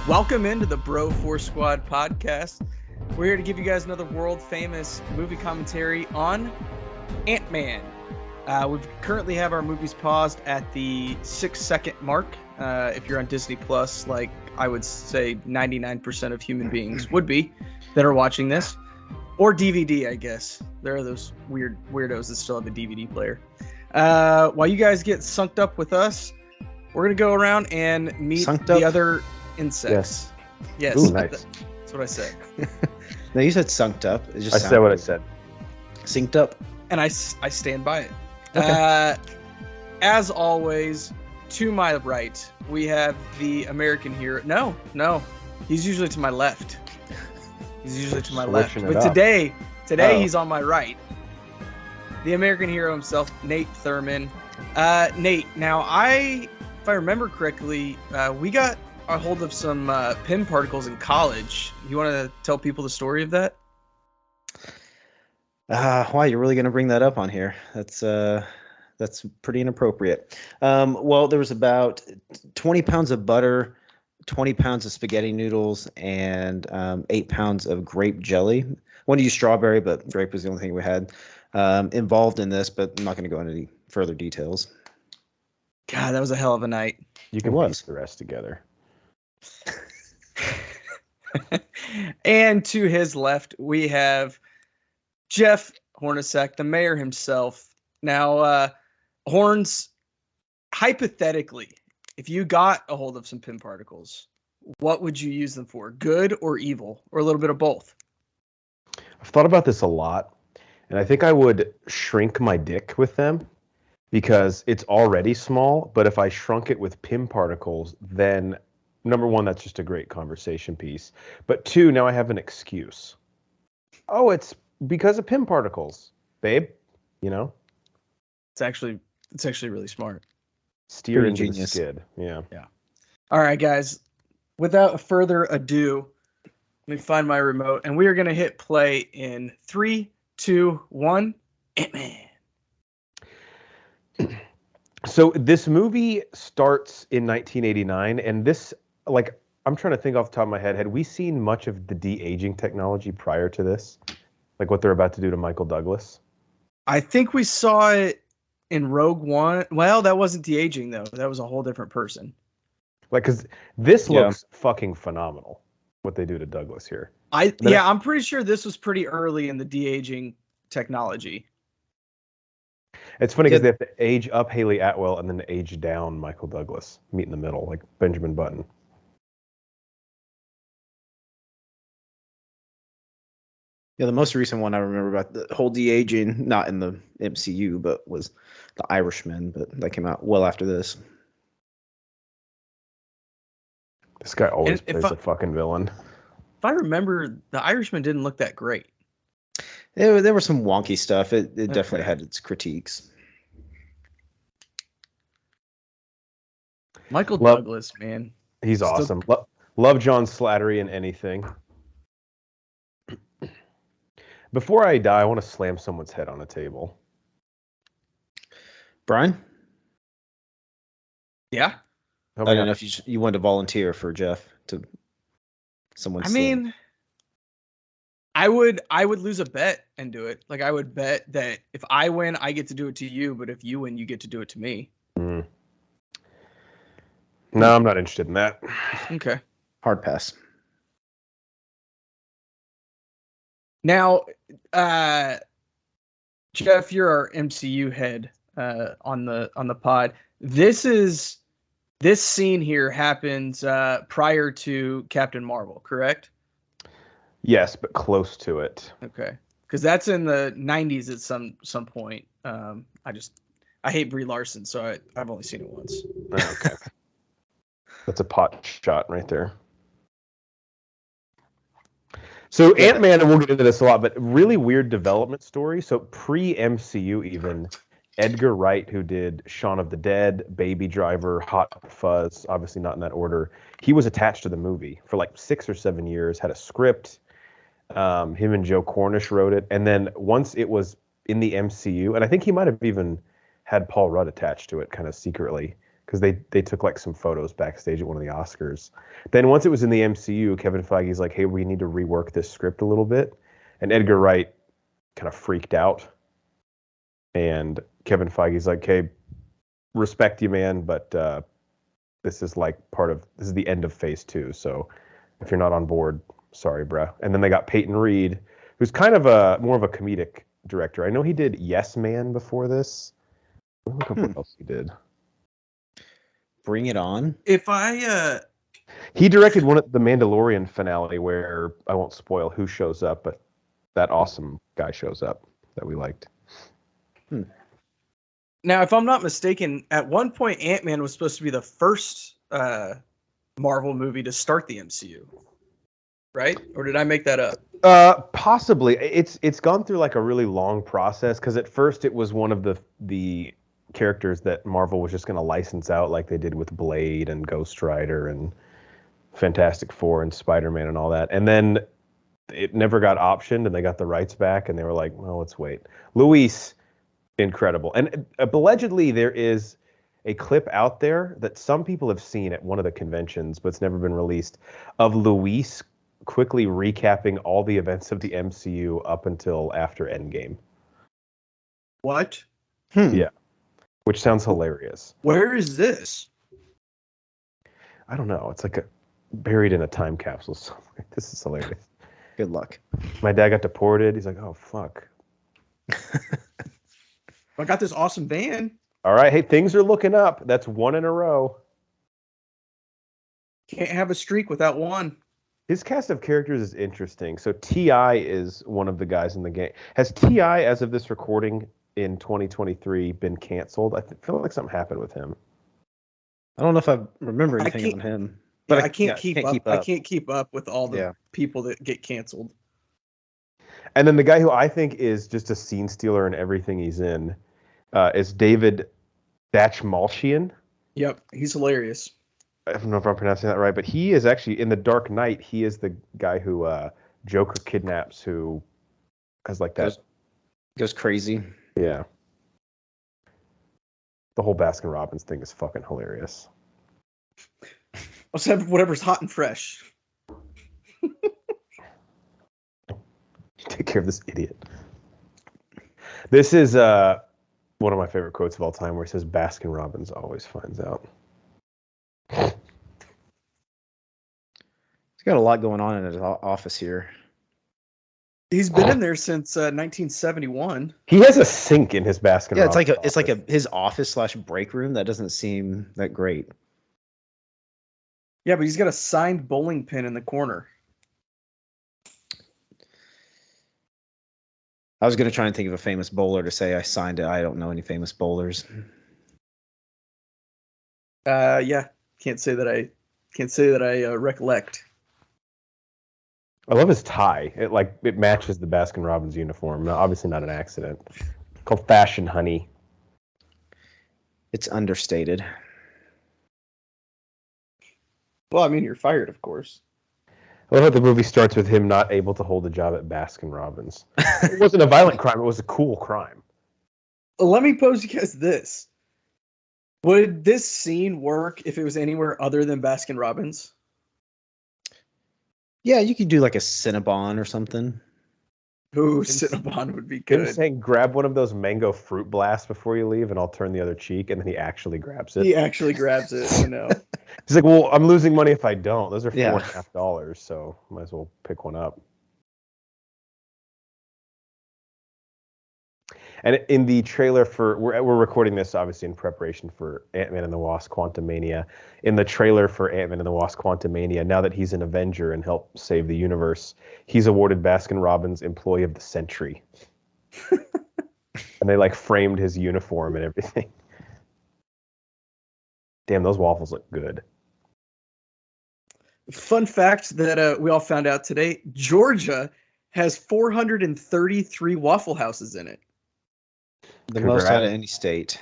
Welcome into the Bro 4 Squad podcast. We're here to give you guys another world-famous movie commentary on Ant-Man. We currently have our movies paused at the 6-second mark. If you're on Disney Plus, like I would say 99% of human beings would be that are watching this. Or DVD, I guess. There are those weirdos that still have a DVD player. While you guys get sunked up with us, we're going to go around and meet the other insects. Yes. Ooh, nice. That's what I said. No, you said sunked up. I said what I said. Synced up. And I stand by it. Okay. As always, to my right, we have the American hero. No. He's usually to my left. But today he's on my right. The American hero himself, Nate Thurman. Nate, now if I remember correctly, we got a hold of some pin particles in college. You want to tell people the story of that? Why you're really going to bring that up on here? That's pretty inappropriate. Well, there was about 20 pounds of butter, 20 pounds of spaghetti noodles, and 8 pounds of grape jelly. I wanted to use strawberry, but grape was the only thing we had involved in this, but I'm not going to go into any further details. God, that was a hell of a night. You can piece the rest together. And to his left, we have Jeff Hornacek, the mayor himself. Now, Horns, hypothetically, if you got a hold of some pin particles, what would you use them for? Good or evil? Or a little bit of both? I've thought about this a lot, and I think I would shrink my dick with them because it's already small, but if I shrunk it with pin particles, then number one, that's just a great conversation piece. But two, now I have an excuse. Oh, it's because of pin particles, babe. You know? It's actually really smart. Steer into the skid. Yeah. All right, guys. Without further ado, let me find my remote, and we are going to hit play in 3, 2, 1. Ant-Man. So this movie starts in 1989, and this, I'm trying to think off the top of my head, had we seen much of the de-aging technology prior to this? Like what they're about to do to Michael Douglas? I think we saw it in Rogue One. Well, that wasn't de-aging, though. That was a whole different person. Because this looks fucking phenomenal, what they do to Douglas here. I'm pretty sure this was pretty early in the de-aging technology. It's funny because they have to age up Haley Atwell and then age down Michael Douglas. Meet in the middle, like Benjamin Button. Yeah, the most recent one I remember about the whole de-aging, not in the MCU, but was The Irishman, but that came out well after this. This guy always plays a fucking villain. If I remember, The Irishman didn't look that great. There was some wonky stuff. It definitely had its critiques. Michael Douglas, man. He's awesome. Love John Slattery in anything. Before I die, I want to slam someone's head on a table. Brian? Yeah? I don't know if you wanted to volunteer for Jeff to someone. I mean, I would lose a bet and do it. Like, I would bet that if I win, I get to do it to you, but if you win, you get to do it to me. No, I'm not interested in that. Okay. Hard pass. Now, Jeff, you're our MCU head on the pod. This scene here happens prior to Captain Marvel, correct? Yes, but close to it. Okay, because that's in the 90s at some point. I hate Brie Larson, so I've only seen it once. Okay. That's a pot shot right there. So Ant-Man, and we'll get into this a lot, but really weird development story. So pre-MCU even, Edgar Wright, who did Shaun of the Dead, Baby Driver, Hot Fuzz, obviously not in that order, he was attached to the movie for like 6 or 7 years, had a script. Him and Joe Cornish wrote it. And then once it was in the MCU, and I think he might have even had Paul Rudd attached to it kind of secretly, because they took like some photos backstage at one of the Oscars. Then once it was in the MCU, Kevin Feige's like, hey, we need to rework this script a little bit. And Edgar Wright kind of freaked out. And Kevin Feige's like, hey, respect you, man, but this is the end of phase 2. So if you're not on board, sorry, bruh. And then they got Peyton Reed, who's kind of more of a comedic director. I know he did Yes Man before this. Look up what else he did. Bring It On. He directed one of the Mandalorian finale where I won't spoil who shows up, but that awesome guy shows up that we liked. Now, if I'm not mistaken, at one point Ant-Man was supposed to be the first Marvel movie to start the MCU, right? Or did I make that up? Possibly. It's gone through like a really long process because at first it was one of the characters that Marvel was just going to license out like they did with Blade and Ghost Rider and Fantastic Four and Spider-Man and all that. And then it never got optioned and they got the rights back and they were like, well, let's wait. Luis, incredible. And allegedly there is a clip out there that some people have seen at one of the conventions, but it's never been released, of Luis quickly recapping all the events of the MCU up until after Endgame. What? Yeah. Which sounds hilarious. Where is this? I don't know. It's like buried in a time capsule somewhere. This is hilarious. Good luck. My dad got deported. He's like, oh, fuck. I got this awesome van. All right. Hey, things are looking up. That's one in a row. Can't have a streak without one. His cast of characters is interesting. So T.I. is one of the guys in the game. Has T.I., as of this recording in 2023, been canceled? I feel like something happened with him. I don't know if I remember anything on him. But I can't keep up. I can't keep up with all the people that get canceled. And then the guy who I think is just a scene stealer in everything he's in is David Dachmalchian. Yep, he's hilarious. I don't know if I'm pronouncing that right, but he is actually in The Dark Knight. He is the guy who Joker kidnaps, who has like that goes crazy. Yeah. The whole Baskin Robbins thing is fucking hilarious. Let's have whatever's hot and fresh. Take care of this idiot. This is one of my favorite quotes of all time where it says, Baskin Robbins always finds out. He's got a lot going on in his office here. He's been in there since 1971. He has a sink in his Baskin Robbins office. It's like his office / break room. That doesn't seem that great. Yeah, but he's got a signed bowling pin in the corner. I was going to try and think of a famous bowler to say I signed it. I don't know any famous bowlers. Yeah, can't say that I recollect. I love his tie. It matches the Baskin Robbins uniform. Obviously not an accident. It's called Fashion Honey. It's understated. Well, I mean, you're fired, of course. I love how the movie starts with him not able to hold a job at Baskin Robbins. It wasn't a violent crime. It was a cool crime. Let me pose you guys this. Would this scene work if it was anywhere other than Baskin Robbins? Yeah, you could do like a Cinnabon or something. Ooh, Cinnabon would be good. Him saying, grab one of those mango fruit blasts before you leave and I'll turn the other cheek, and then he actually grabs it. He actually grabs it, you know. He's like, well, I'm losing money if I don't. Those are $4.50, so might as well pick one up. And in the trailer for, we're recording this obviously in preparation for Ant-Man and the Wasp: Quantumania. In the trailer for Ant-Man and the Wasp: Quantumania, now that he's an Avenger and helped save the universe, he's awarded Baskin Robbins Employee of the Century. And they framed his uniform and everything. Damn, those waffles look good. Fun fact that we all found out today: Georgia has 433 Waffle Houses in it. The most out of any state.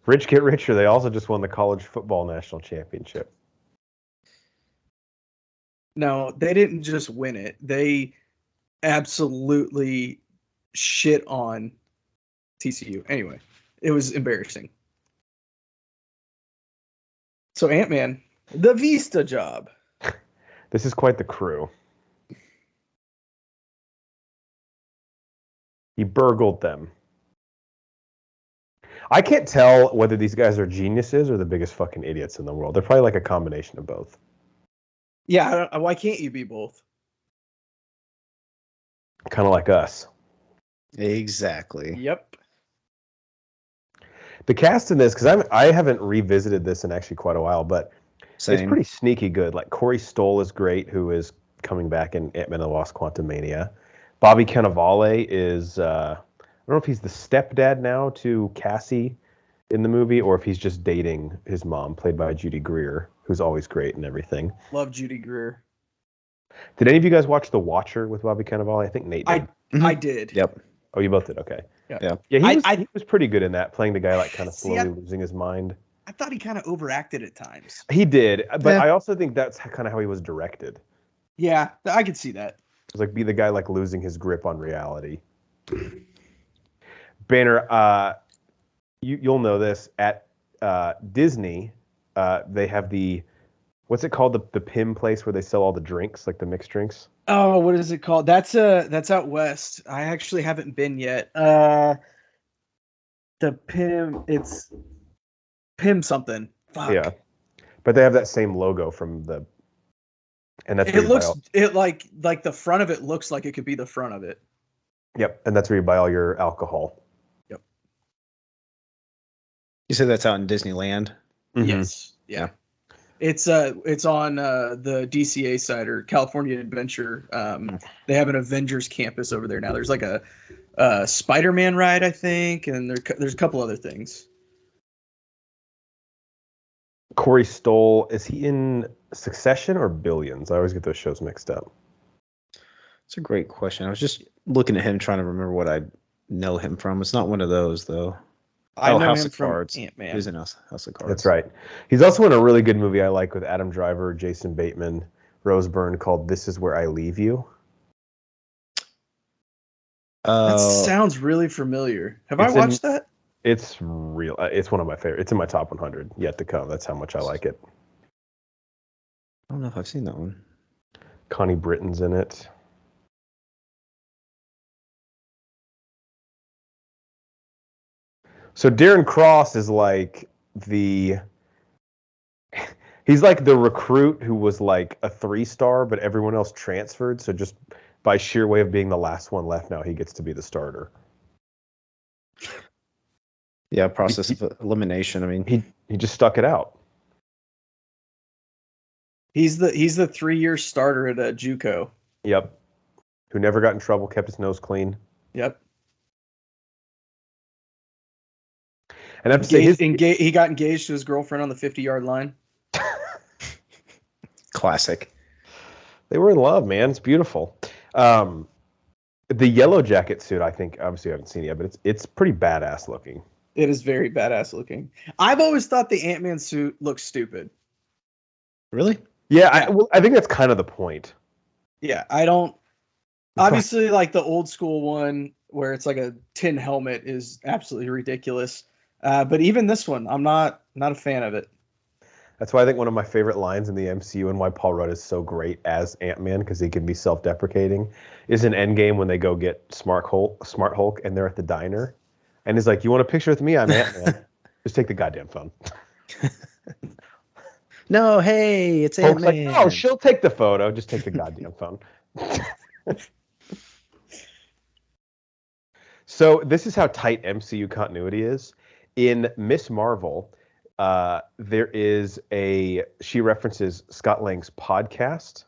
Rich get richer. They also just won the college football national championship. No, they didn't just win it. They absolutely shit on TCU. Anyway, it was embarrassing. So Ant-Man, the Vista job. This is quite the crew. He burgled them. I can't tell whether these guys are geniuses or the biggest fucking idiots in the world. They're probably like a combination of both. Yeah, why can't you be both? Kind of like us. Exactly. Yep. The cast in this, because I haven't revisited this in actually quite a while, but Same. it's pretty sneaky good. Like Corey Stoll is great, who is coming back in Ant-Man and the Wasp: Quantumania. Bobby Cannavale is I don't know if he's the stepdad now to Cassie in the movie, or if he's just dating his mom, played by Judy Greer, who's always great and everything. Love Judy Greer. Did any of you guys watch The Watcher with Bobby Cannavale? I think Nate did. I did. Yep. Oh, you both did. Okay. Yeah. Yeah, he was pretty good in that, playing the guy like kind of See, slowly losing his mind. I thought he kind of overacted at times. He did, but Yeah. I also think that's kind of how he was directed. Yeah, I could see that. It was like be the guy like losing his grip on reality. Banner, you'll know this at Disney. They have what's it called, the Pim place where they sell all the drinks, like the mixed drinks. Oh, what is it called? That's out west. I actually haven't been yet. The Pim, it's Pim something. Fuck. Yeah, but they have that same logo from and that's where It you buy looks like the front of it looks like it could be the front of it. Yep, and that's where you buy all your alcohol. Yep. You said that's out in Disneyland? Mhm. Yes. Yeah. It's on the DCA side, or California Adventure. They have an Avengers campus over there now. There's like a Spider-Man ride, I think, and there's a couple other things. Corey Stoll, is he in Succession or Billions? I always get those shows mixed up. It's a great question. I was just looking at him, trying to remember what I know him from. It's not one of those, though. I know House him of from Cards. Ant-Man. He was in House of Cards. That's right. He's also in a really good movie I like with Adam Driver, Jason Bateman, Rose Byrne, called This Is Where I Leave You. That sounds really familiar. Have I watched that? It's real. It's one of my favorites. It's in my top 100 yet to come. That's how much I like it. I don't know if I've seen that one. Connie Britton's in it. So Darren Cross is like he's like the recruit who was like a 3-star, but everyone else transferred. So just by sheer way of being the last one left, now he gets to be the starter. Yeah, process of elimination. I mean, he just stuck it out. He's the 3-year starter at JUCO. Yep. Who never got in trouble, kept his nose clean. Yep. And I have to say, he got engaged to his girlfriend on the 50-yard line. classic. They were in love, man. It's beautiful. The yellow jacket suit, I think, obviously I haven't seen it yet, but it's pretty badass looking. It is very badass looking. I've always thought the Ant-Man suit looks stupid. Really? Yeah. I think that's kind of the point. Yeah, I don't. Obviously, like the old school one where it's like a tin helmet is absolutely ridiculous. But even this one, I'm not a fan of it. That's why I think one of my favorite lines in the MCU and why Paul Rudd is so great as Ant-Man, because he can be self-deprecating, is in Endgame when they go get Smart Hulk, and they're at the diner, and he's like, "You want a picture with me? I'm Ant-Man. Just take the goddamn phone." No, hey, it's Hulk's Ant-Man. like, "Oh, she'll take the photo. Just take the goddamn phone." So this is how tight MCU continuity is. In Miss Marvel, she references Scott Lang's podcast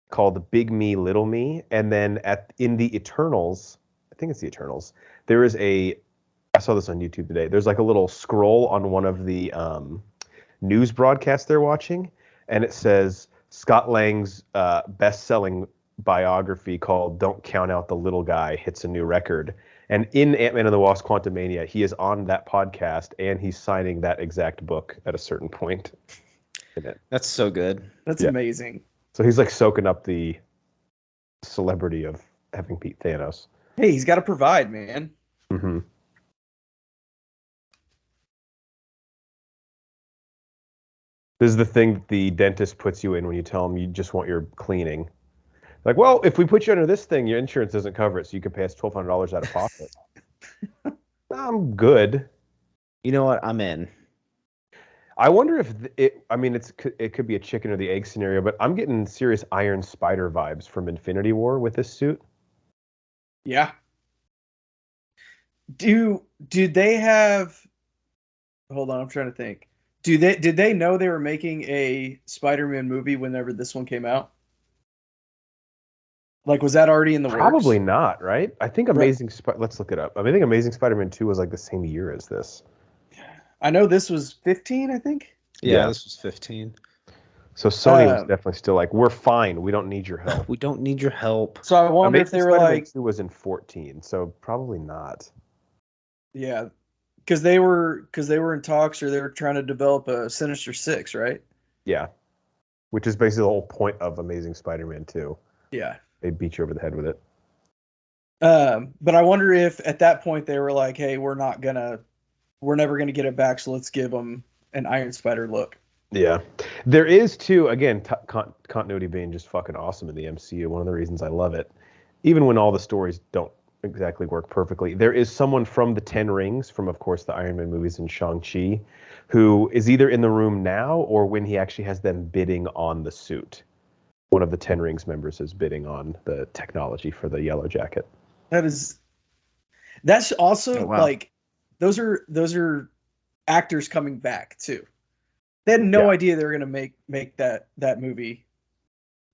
called Big Me, Little Me. And then in the Eternals, I think it's the Eternals, there is I saw this on YouTube today. There's like a little scroll on one of the news broadcasts they're watching. And it says Scott Lang's best-selling biography called Don't Count Out the Little Guy hits a new record. And in Ant-Man and the Wasp: Quantumania, he is on that podcast and he's signing that exact book at a certain point in it. That's so good. That's amazing. So he's like soaking up the celebrity of having beat Thanos. Hey, he's got to provide, man. Mm-hmm. This is the thing that the dentist puts you in when you tell them you just want your cleaning. Like, well, if we put you under this thing, your insurance doesn't cover it, so you can pay us $1,200 out of pocket. I'm good. You know what? I'm in. I wonder if it. I mean, it could be a chicken or the egg scenario, but I'm getting serious Iron Spider vibes from Infinity War with this suit. Yeah. Do they have? Hold on, I'm trying to think. Did they know they were making a Spider-Man movie whenever this one came out? Like, was that already in the Probably works? not, right? I think Right. Let's look it up. I think Amazing Spider-Man 2 was like the same year as this. I know this was 15, I think. Yeah, Yeah. this was 15. So Sony was Um, definitely still like, we're fine. We don't need your help. We don't need your help. so I wonder if Amazing they were Spider-Man like, 2 was in 14, so probably not. yeah, because they were in talks or they were trying to develop a Sinister Six, right? Yeah. Which is basically the whole point of Amazing Spider-Man 2. Yeah. They beat you over the head with it. But I wonder if at that point they were like, hey, we're never gonna get it back, so let's give them an Iron Spider look. Yeah. There is, too, again, continuity being just fucking awesome in the MCU. One of the reasons I love it, even when all the stories don't exactly work perfectly, there is someone from the Ten Rings, from, of course, the Iron Man movies and Shang-Chi, who is either in the room now or when he actually has them bidding on the suit. One of the Ten Rings members is bidding on the technology for the yellow jacket. That's also Oh, wow. like those are actors coming back too. They had no Yeah. idea they were gonna make that movie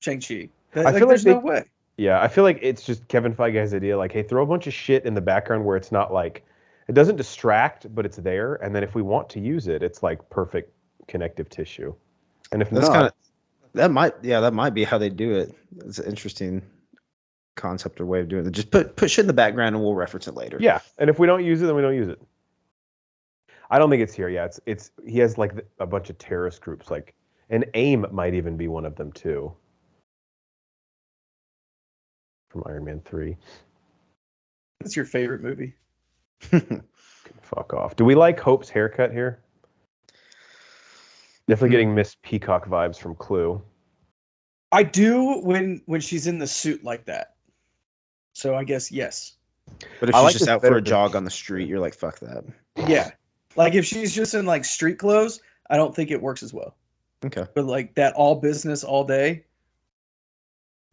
Shang-Chi. I feel like There's no way. Yeah, I feel like it's just Kevin Feige's idea, like, hey, throw a bunch of shit in the background where it's not like, it doesn't distract, but it's there. And then if we want to use it, it's like perfect connective tissue. And if That's not, kind of that might be how they do it. It's an interesting concept or way of doing it. Just put shit in the background and we'll reference it later. yeah. And if we don't use it, then we don't use it. I don't think it's here. Yeah, it's he has like a bunch of terrorist groups, like, and AIM might even be one of them too. From Iron Man 3. What's your favorite movie? Fuck off. Do we like Hope's haircut here? Definitely getting Miss Peacock vibes from Clue. I do when she's in the suit like that. So I guess yes. But if I she's like just this out better for a than- jog on the street, you're like, fuck that. Yeah. Like if she's just in like street clothes, I don't think it works as well. Okay. But like that all business all day,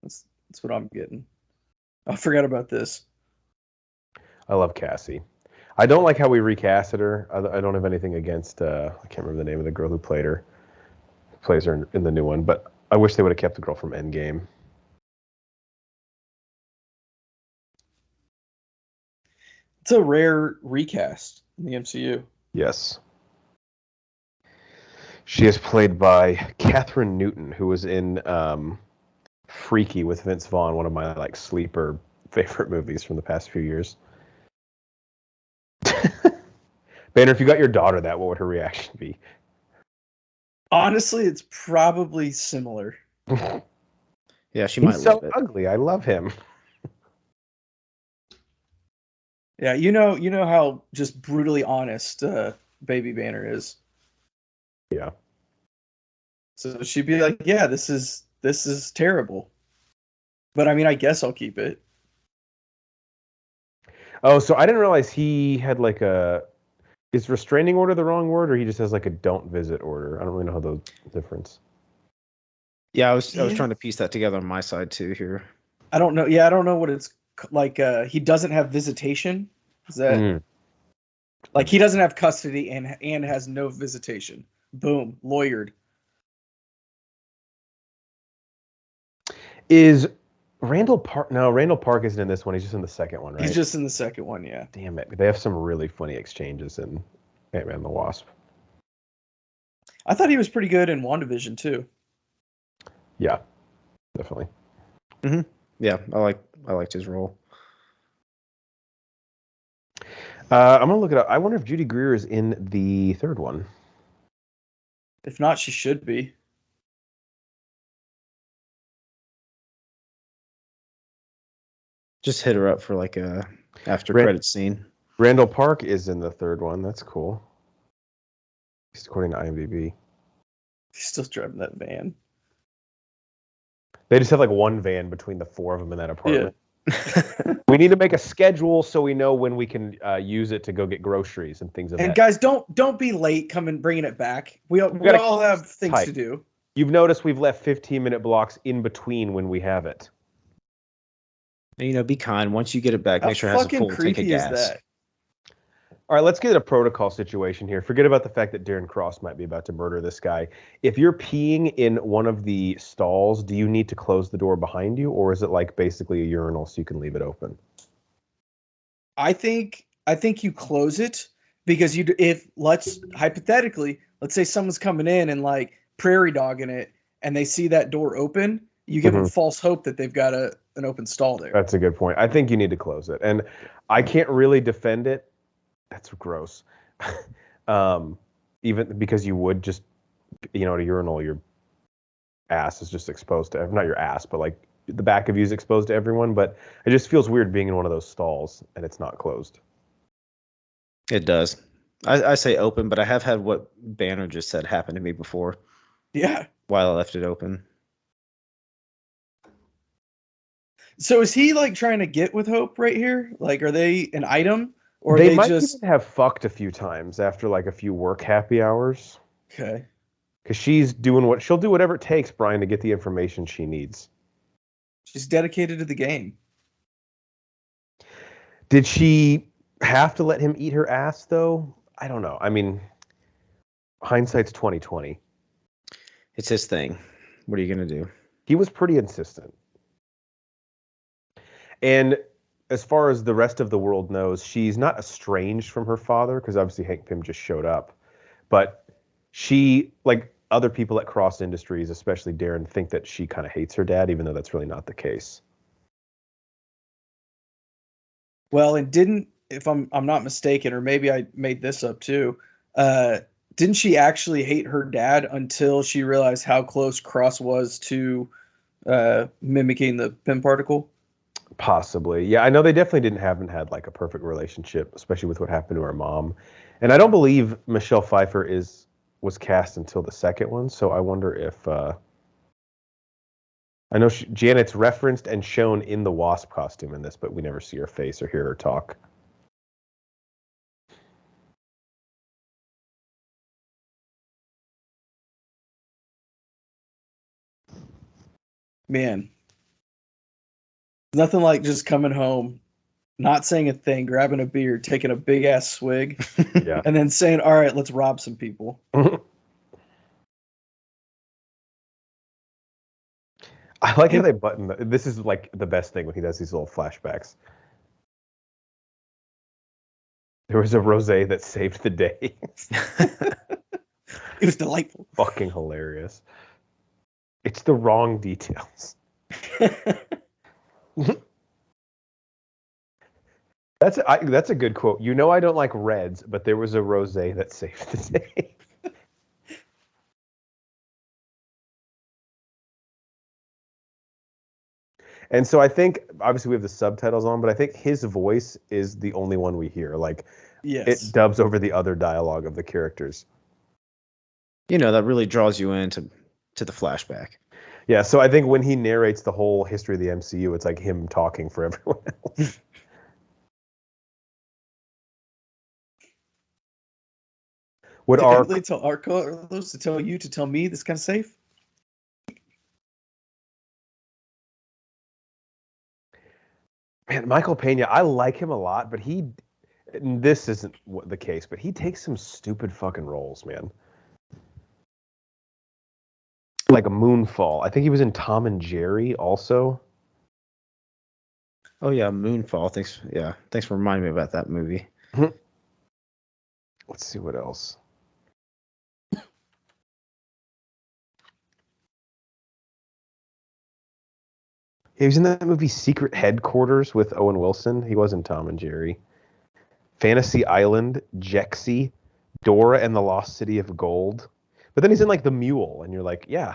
that's what I'm getting. I forgot about this. I love Cassie. I don't like how we recasted her. I don't have anything against. I can't remember the name of the girl who played her. Plays her in the new one, but I wish they would have kept the girl from Endgame. It's a rare recast in the MCU. Yes. She is played by Catherine Newton, who was in Freaky with Vince Vaughn, one of my like sleeper favorite movies from the past few years. Banner, if you got your daughter that, what would her reaction be? Honestly, it's probably similar. Yeah, she might He's so love it. ugly. I love him. Yeah, you know how just brutally honest Baby Banner is. Yeah. So she'd be like, "Yeah, this is terrible." But I mean, I guess I'll keep it. Oh, so I didn't realize he had like a. Is restraining order the wrong word, or he just has like a don't visit order? I don't really know how the difference. Yeah, I was Yeah. trying to piece that together on my side too here. I don't know. Yeah, I don't know what it's like. He doesn't have visitation. Is that like he doesn't have custody and has no visitation? Boom, lawyered. Is Randall Park? No, Randall Park isn't in this one. He's just in the second one, right? He's just in the second one. Yeah. Damn it. They have some really funny exchanges in Ant-Man and the Wasp. I thought he was pretty good in WandaVision too. Yeah, definitely. Yeah, I liked his role. I'm gonna look it up. I wonder if Judy Greer is in the third one. If not, she should be. Just hit her up for like a after Ran- credit scene. Randall Park is in the third one. That's cool. According to IMDb. He's still driving that van. They just have like one van between the four of them in that apartment. Yeah. We need to make a schedule so we know when we can use it to go get groceries and things of And that. guys, don't be late coming bringing it back. We all have things to do. You've noticed we've left 15-minute blocks in between when we have it. And, be kind. Once you get it back, How make sure it has a full tank of creepy is gas. that? All right, let's get a protocol situation here. Forget about the fact that Darren Cross might be about to murder this guy. If you're peeing in one of the stalls, do you need to close the door behind you, or is it like basically a urinal so you can leave it open? I think you close it because let's say someone's coming in and like prairie dogging it and they see that door open, you give them false hope that they've got an open stall there. That's a good point. I think you need to close it. And I can't really defend it. That's gross. Even because you would just, at a urinal, your ass is just exposed to, not your ass, but like the back of you is exposed to everyone. But it just feels weird being in one of those stalls and it's not closed. It does. I say open, but I have had what Banner just said happen to me before. Yeah. While I left it open. So is he like trying to get with Hope right here? Like, are they an item? Or they they might just even have fucked a few times after like a few work happy hours. Okay. Because she'll do whatever it takes, Brian, to get the information she needs. She's dedicated to the game. Did she have to let him eat her ass though? I don't know. I mean, hindsight's 20/20. It's his thing. What are you gonna do? He was pretty insistent. And as far as the rest of the world knows, she's not estranged from her father, because obviously Hank Pym just showed up. But she, like other people at Cross Industries, especially Darren, think that she kind of hates her dad, even though that's really not the case. Well, and if I'm not mistaken, or maybe I made this up too, didn't she actually hate her dad until she realized how close Cross was to mimicking the Pym particle? Possibly. Yeah, I know they definitely haven't had like a perfect relationship, especially with what happened to her mom. And I don't believe Michelle Pfeiffer was cast until the second one, so I wonder if I know Janet's referenced and shown in the Wasp costume in this, but we never see her face or hear her talk. Man, nothing like just coming home, not saying a thing, grabbing a beer, taking a big ass swig, Yeah. and then saying, "All right, let's rob some people." I like how they button. This is like the best thing when he does these little flashbacks. There was a rosé that saved the day. It was delightful. Fucking hilarious. It's the wrong details. That's a good quote. I don't like reds, but there was a rosé that saved the day. And so I think, obviously we have the subtitles on, but I think his voice is the only one we hear. Like, Yes. It dubs over the other dialogue of the characters. That really draws you into the flashback. Yeah, so I think when he narrates the whole history of the MCU, it's like him talking for everyone else. What are they tell our colors to tell you to tell me this kind of safe? Man, Michael Pena, I like him a lot, but this isn't the case, but he takes some stupid fucking roles, man. Like a Moonfall. I think he was in Tom and Jerry also. Oh yeah, Moonfall. Thanks for reminding me about that movie. Let's see what else. He was in that movie Secret Headquarters with Owen Wilson. He was in Tom and Jerry. Fantasy Island, Jexy, Dora and the Lost City of Gold. But then he's in like The Mule, and you're like, yeah,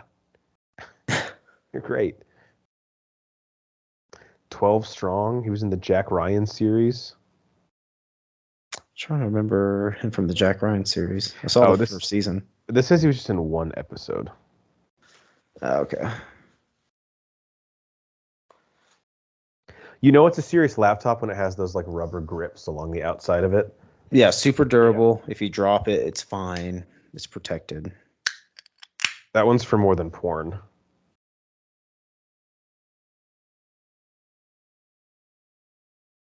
you're great. 12 Strong. He was in the Jack Ryan series. I'm trying to remember him from the Jack Ryan series. I saw the first season. This says he was just in one episode. Okay. You know it's a serious laptop when it has those like rubber grips along the outside of it. Yeah, super durable. If you drop it, it's fine. It's protected. That one's for more than porn.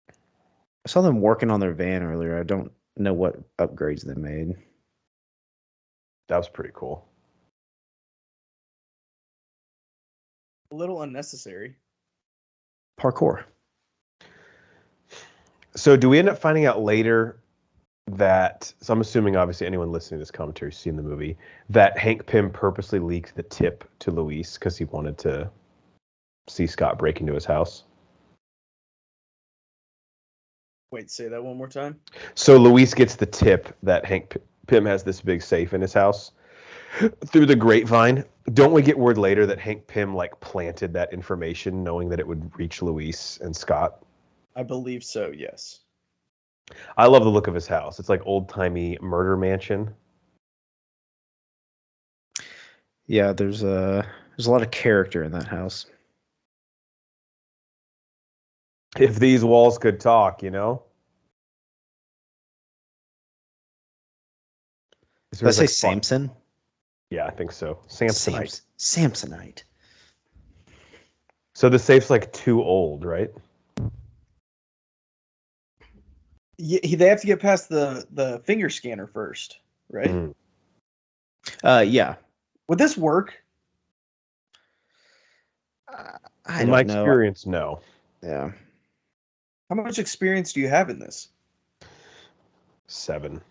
I saw them working on their van earlier. I don't know what upgrades they made. That was pretty cool. A little unnecessary. Parkour. So do we end up finding out later that, so I'm assuming obviously anyone listening to this commentary has seen the movie, that Hank Pym purposely leaked the tip to Luis because he wanted to see Scott break into his house? Wait, say that one more time. So Luis gets the tip that Hank Pym has this big safe in his house through the grapevine. Don't we get word later that Hank Pym like planted that information knowing that it would reach Luis and Scott? I believe so, yes. I love the look of his house. It's like old-timey murder mansion. Yeah, there's a lot of character in that house. If these walls could talk, you know? Did I say Samson? Yeah, I think so. Samsonite. Samsonite. So the safe's like too old, right? Yeah, they have to get past the finger scanner first, right? Mm. Yeah. Would this work? I In don't my know. experience, no. Yeah. How much experience do you have in this? 7.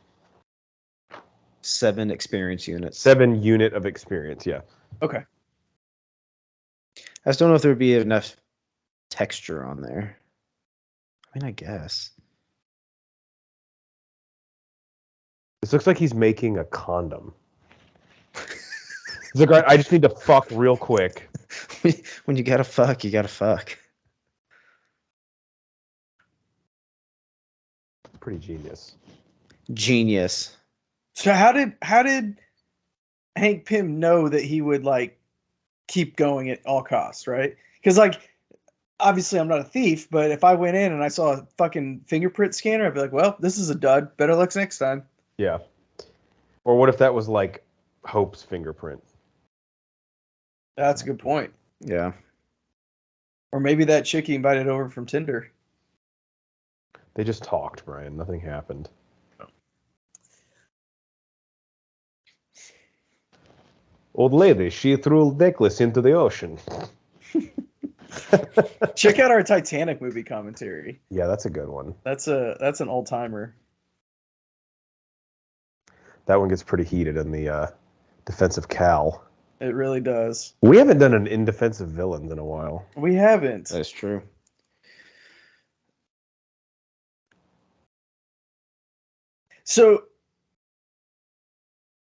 7 experience units. 7 unit of experience, yeah. Okay. I just don't know if there would be enough texture on there. I mean, I guess. This looks like he's making a condom. He's like, I just need to fuck real quick. When you gotta fuck, you gotta fuck. Pretty genius. Genius. So how did Hank Pym know that he would like keep going at all costs, right? Because like obviously I'm not a thief, but if I went in and I saw a fucking fingerprint scanner, I'd be like, well, this is a dud. Better luck next time. Yeah. Or what if that was like Hope's fingerprint? That's a good point. Yeah. Or maybe that chick he invited over from Tinder. They just talked, Brian. Nothing happened. Old lady, she threw necklace into the ocean. Check out our Titanic movie commentary. Yeah, that's a good one. That's an old timer. That one gets pretty heated in the defensive Cal. It really does. We haven't done an in defensive villains in a while. We haven't. That's true. So,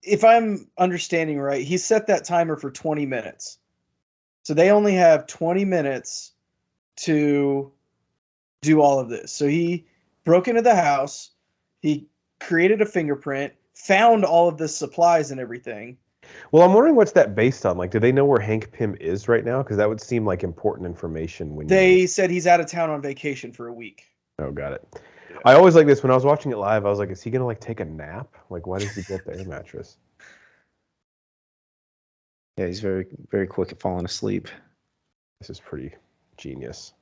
if I'm understanding right, he set that timer for 20 minutes. So they only have 20 minutes to do all of this. So he broke into the house, he created a fingerprint, found all of the supplies and everything. Well, I'm wondering what's that based on? Like, do they know where Hank Pym is right now? Because that would seem like important information when They said he's out of town on vacation for a week. Oh, got it. Yeah. I always like this. When I was watching it live, I was like, is he going to like take a nap? Like, why does he get the air mattress? Yeah, he's very, very quick at falling asleep. This is pretty genius.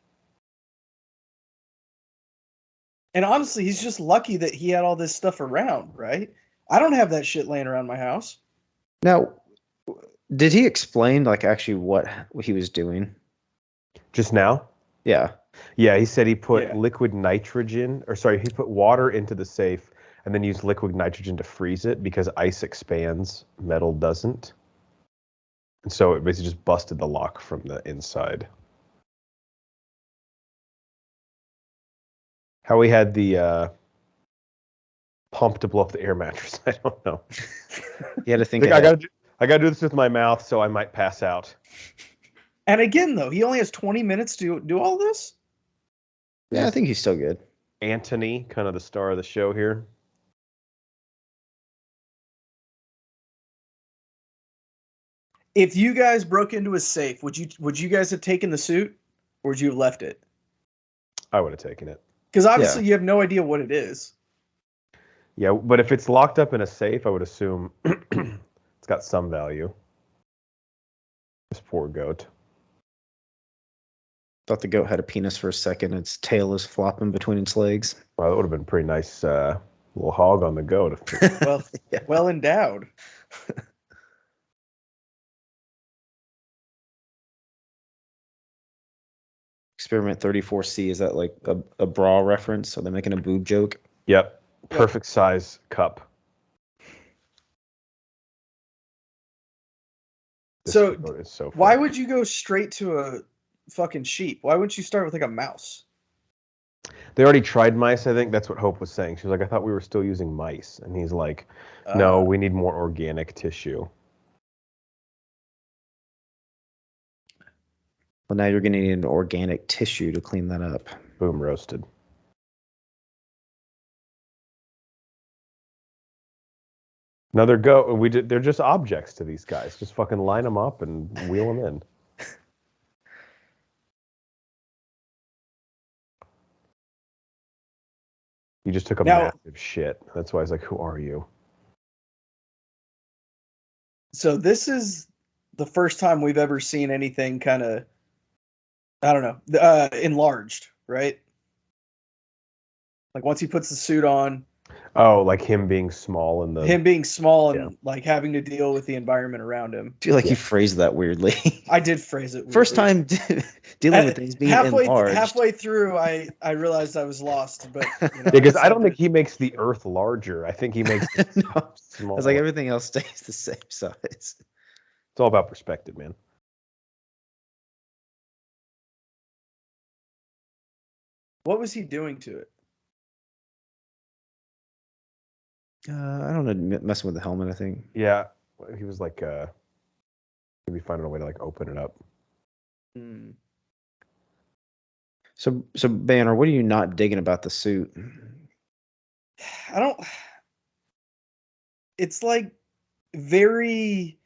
And honestly, he's just lucky that he had all this stuff around, right? I don't have that shit laying around my house. Now, did he explain like actually what he was doing? Just now? Yeah. Yeah, he said he put liquid nitrogen, or sorry, he put water into the safe and then used liquid nitrogen to freeze it because ice expands, metal doesn't. And so it basically just busted the lock from the inside. How he had the pump to blow up the air mattress, I don't know. You had to think. I gotta do this with my mouth, so I might pass out. And again, though, he only has 20 minutes to do all this. Yeah, I think he's still good. Anthony, kind of the star of the show here. If you guys broke into a safe, would you guys have taken the suit, or would you have left it? I would have taken it. Because obviously you have no idea what it is. Yeah, but if it's locked up in a safe, I would assume it's got some value. This poor goat. Thought the goat had a penis for a second. Its tail is flopping between its legs. Well, that would have been a pretty nice little hog on the goat. Well, Yeah. well endowed. Experiment 34C, is that like a bra reference? Are they making a boob joke? Yep. Perfect size cup. So, goat is so why fun. would you go straight to a fucking sheep? Why wouldn't you start with like a mouse? They already tried mice, I think. That's what Hope was saying. She was like, I thought we were still using mice. And he's like, no, we need more organic tissue. Well, now you're going to need an organic tissue to clean that up. Boom, roasted. Another goat. They're just objects to these guys. Just fucking line them up and wheel them in. He just took a massive shit. That's why I was like, who are you? So this is the first time we've ever seen anything kind of, I don't know, enlarged, right? Like once he puts the suit on. Oh, like him being small and like having to deal with the environment around him. I feel like you phrased that weirdly. I did phrase it weirdly. First time dealing with things being enlarged. Halfway through, I realized I was lost. But because I don't think he makes the Earth larger. I think he makes it small. It's like everything else stays the same size. It's all about perspective, man. What was he doing to it? I don't know, messing with the helmet, I think. Yeah, he was like, maybe finding a way to like open it up. So Banner, what are you not digging about the suit? It's like very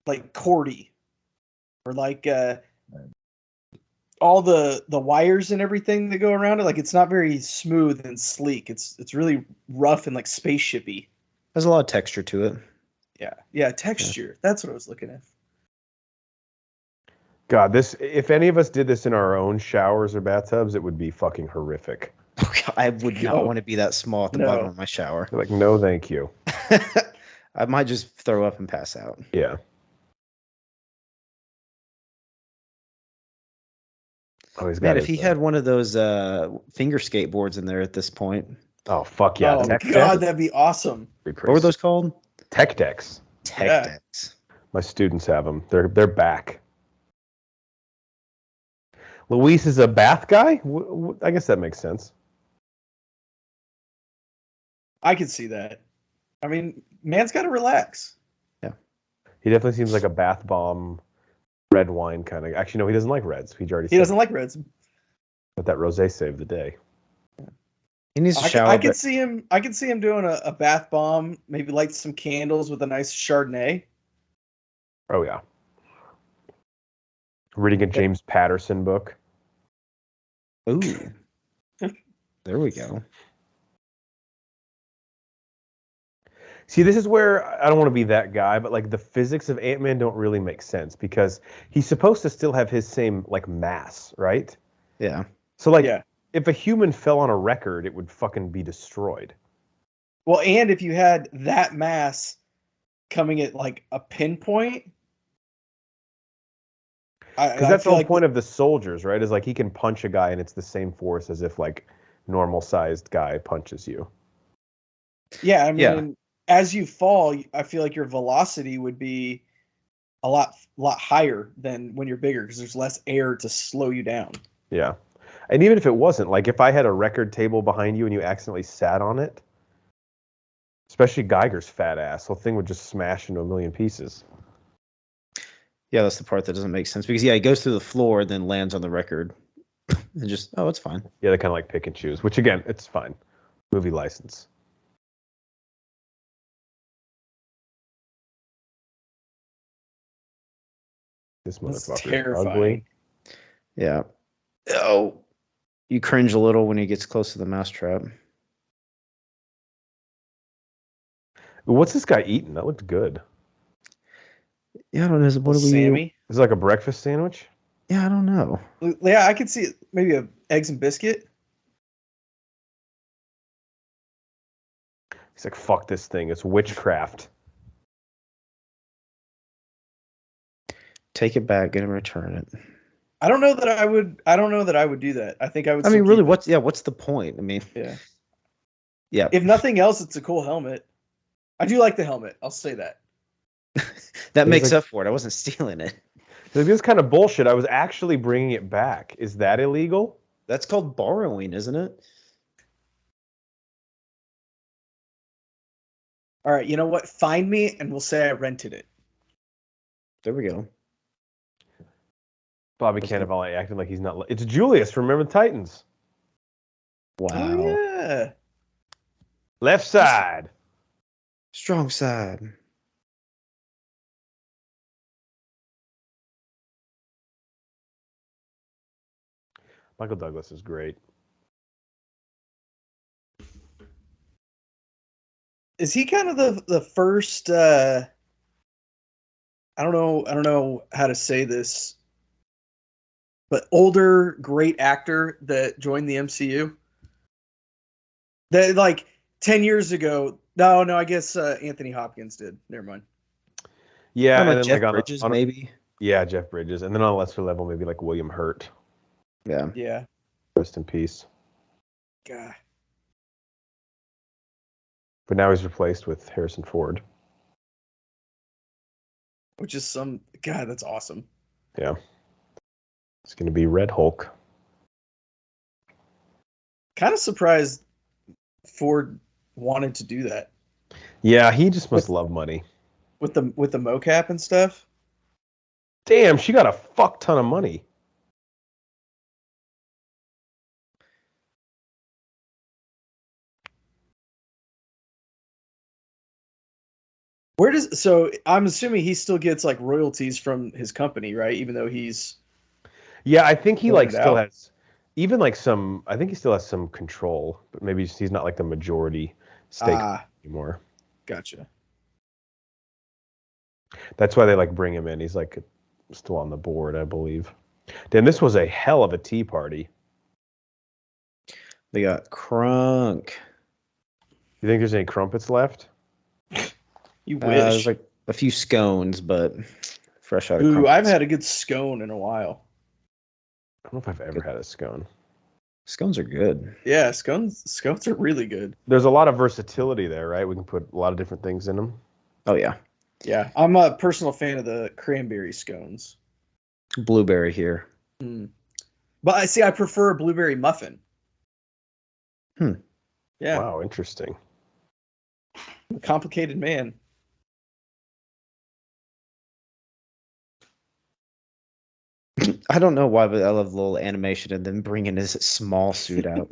like cordy, or like all the wires and everything that go around it. Like it's not very smooth and sleek. It's really rough and like spaceshipy. There's a lot of texture to it. Yeah, texture. Yeah. That's what I was looking at. God, if any of us did this in our own showers or bathtubs, it would be fucking horrific. I would not want to be that small at the bottom of my shower. Like, no, thank you. I might just throw up and pass out. Yeah. Oh, he's got Man, if he had one of those finger skateboards in there at this point. Oh, fuck yeah. Oh, God, that'd be awesome. What were those called? Tech decks. Tech decks. My students have them. They're back. Luis is a bath guy? I guess that makes sense. I can see that. I mean, man's got to relax. Yeah. He definitely seems like a bath bomb, red wine kind of. Actually, no, he doesn't like reds. He doesn't like reds. But that rosé saved the day. He needs to shower. I could see him doing a bath bomb. Maybe light some candles with a nice Chardonnay. Oh yeah. Reading a James Patterson book. Ooh. There we go. See, this is where I don't want to be that guy, but like the physics of Ant-Man don't really make sense because he's supposed to still have his same like mass, right? Yeah. So like if a human fell on a record, it would fucking be destroyed. Well, and if you had that mass coming at like a pinpoint. Because that's the whole point of the soldiers, right? Is like he can punch a guy and it's the same force as if like normal sized guy punches you. Yeah, I mean, as you fall, I feel like your velocity would be a lot higher than when you're bigger because there's less air to slow you down. Yeah. And even if it wasn't, like if I had a record table behind you and you accidentally sat on it, especially Geiger's fat ass, the whole thing would just smash into a million pieces. Yeah, that's the part that doesn't make sense because he goes through the floor, then lands on the record, and just it's fine. Yeah, they kind of like pick and choose, which again, it's fine. Movie license. This That's motherfucker's terrifying. ugly. Yeah. Oh, you cringe a little when he gets close to the mousetrap. What's this guy eating? That looked good. Yeah, I don't know. What do we? Sammy? Is it like a breakfast sandwich? Yeah, I don't know. Yeah, I could see it. Maybe a eggs and biscuit. He's like, fuck this thing. It's witchcraft. Take it back and return it. I don't know that I would. I don't know that I would do that. I think I would. I mean, still really, keep it. what's the point? I mean, Yeah. yeah. If nothing else, it's a cool helmet. I do like the helmet. I'll say that. That makes like- up for it. I wasn't stealing it. Like, this kind of bullshit. I was actually bringing it back. Is that illegal? That's called borrowing, isn't it? All right. You know what? Find me, and we'll say I rented it. There we go. Bobby Cannavale acting like he's not. It's Julius from Remember the Titans. Wow. Oh yeah. Left side. Strong side. Michael Douglas is great. Is he kind of the first? I don't know how to say this, but older great actor that joined the MCU. That like 10 years ago. No, I guess Anthony Hopkins did. Never mind. Yeah, and then Jeff like Bridges, on maybe. yeah, Jeff Bridges, and then on a lesser level, maybe like William Hurt. Yeah. Yeah. Rest in peace. God. But now he's replaced with Harrison Ford. Which is God, that's awesome. Yeah. It's going to be Red Hulk. Kind of surprised Ford wanted to do that Yeah, he just must love money. with the mocap and stuff. Damn, she got a fuck ton of money. So I'm assuming he still gets like royalties from his company, right? Even though he's Yeah, I think he Voted like still out. has even like some. I think he still has some control, but maybe he's not like the majority stake anymore. Gotcha. That's why they like bring him in. He's like still on the board, I believe. Damn, this was a hell of a tea party. They got Crunk. You think there's any crumpets left? You There's wish. like a few scones, but fresh out of Ooh, crumpets. I've had a good scone in a while. I don't know if I've ever had a scone. Scones are good. Yeah, scones are really good. There's a lot of versatility there, right? We can put a lot of different things in them. Oh yeah. Yeah, I'm a personal fan of the cranberry scones. Blueberry here. But I prefer a blueberry muffin. Yeah, Wow, interesting. I'm a complicated man. I don't know why, but I love the little animation and then bringing his small suit out.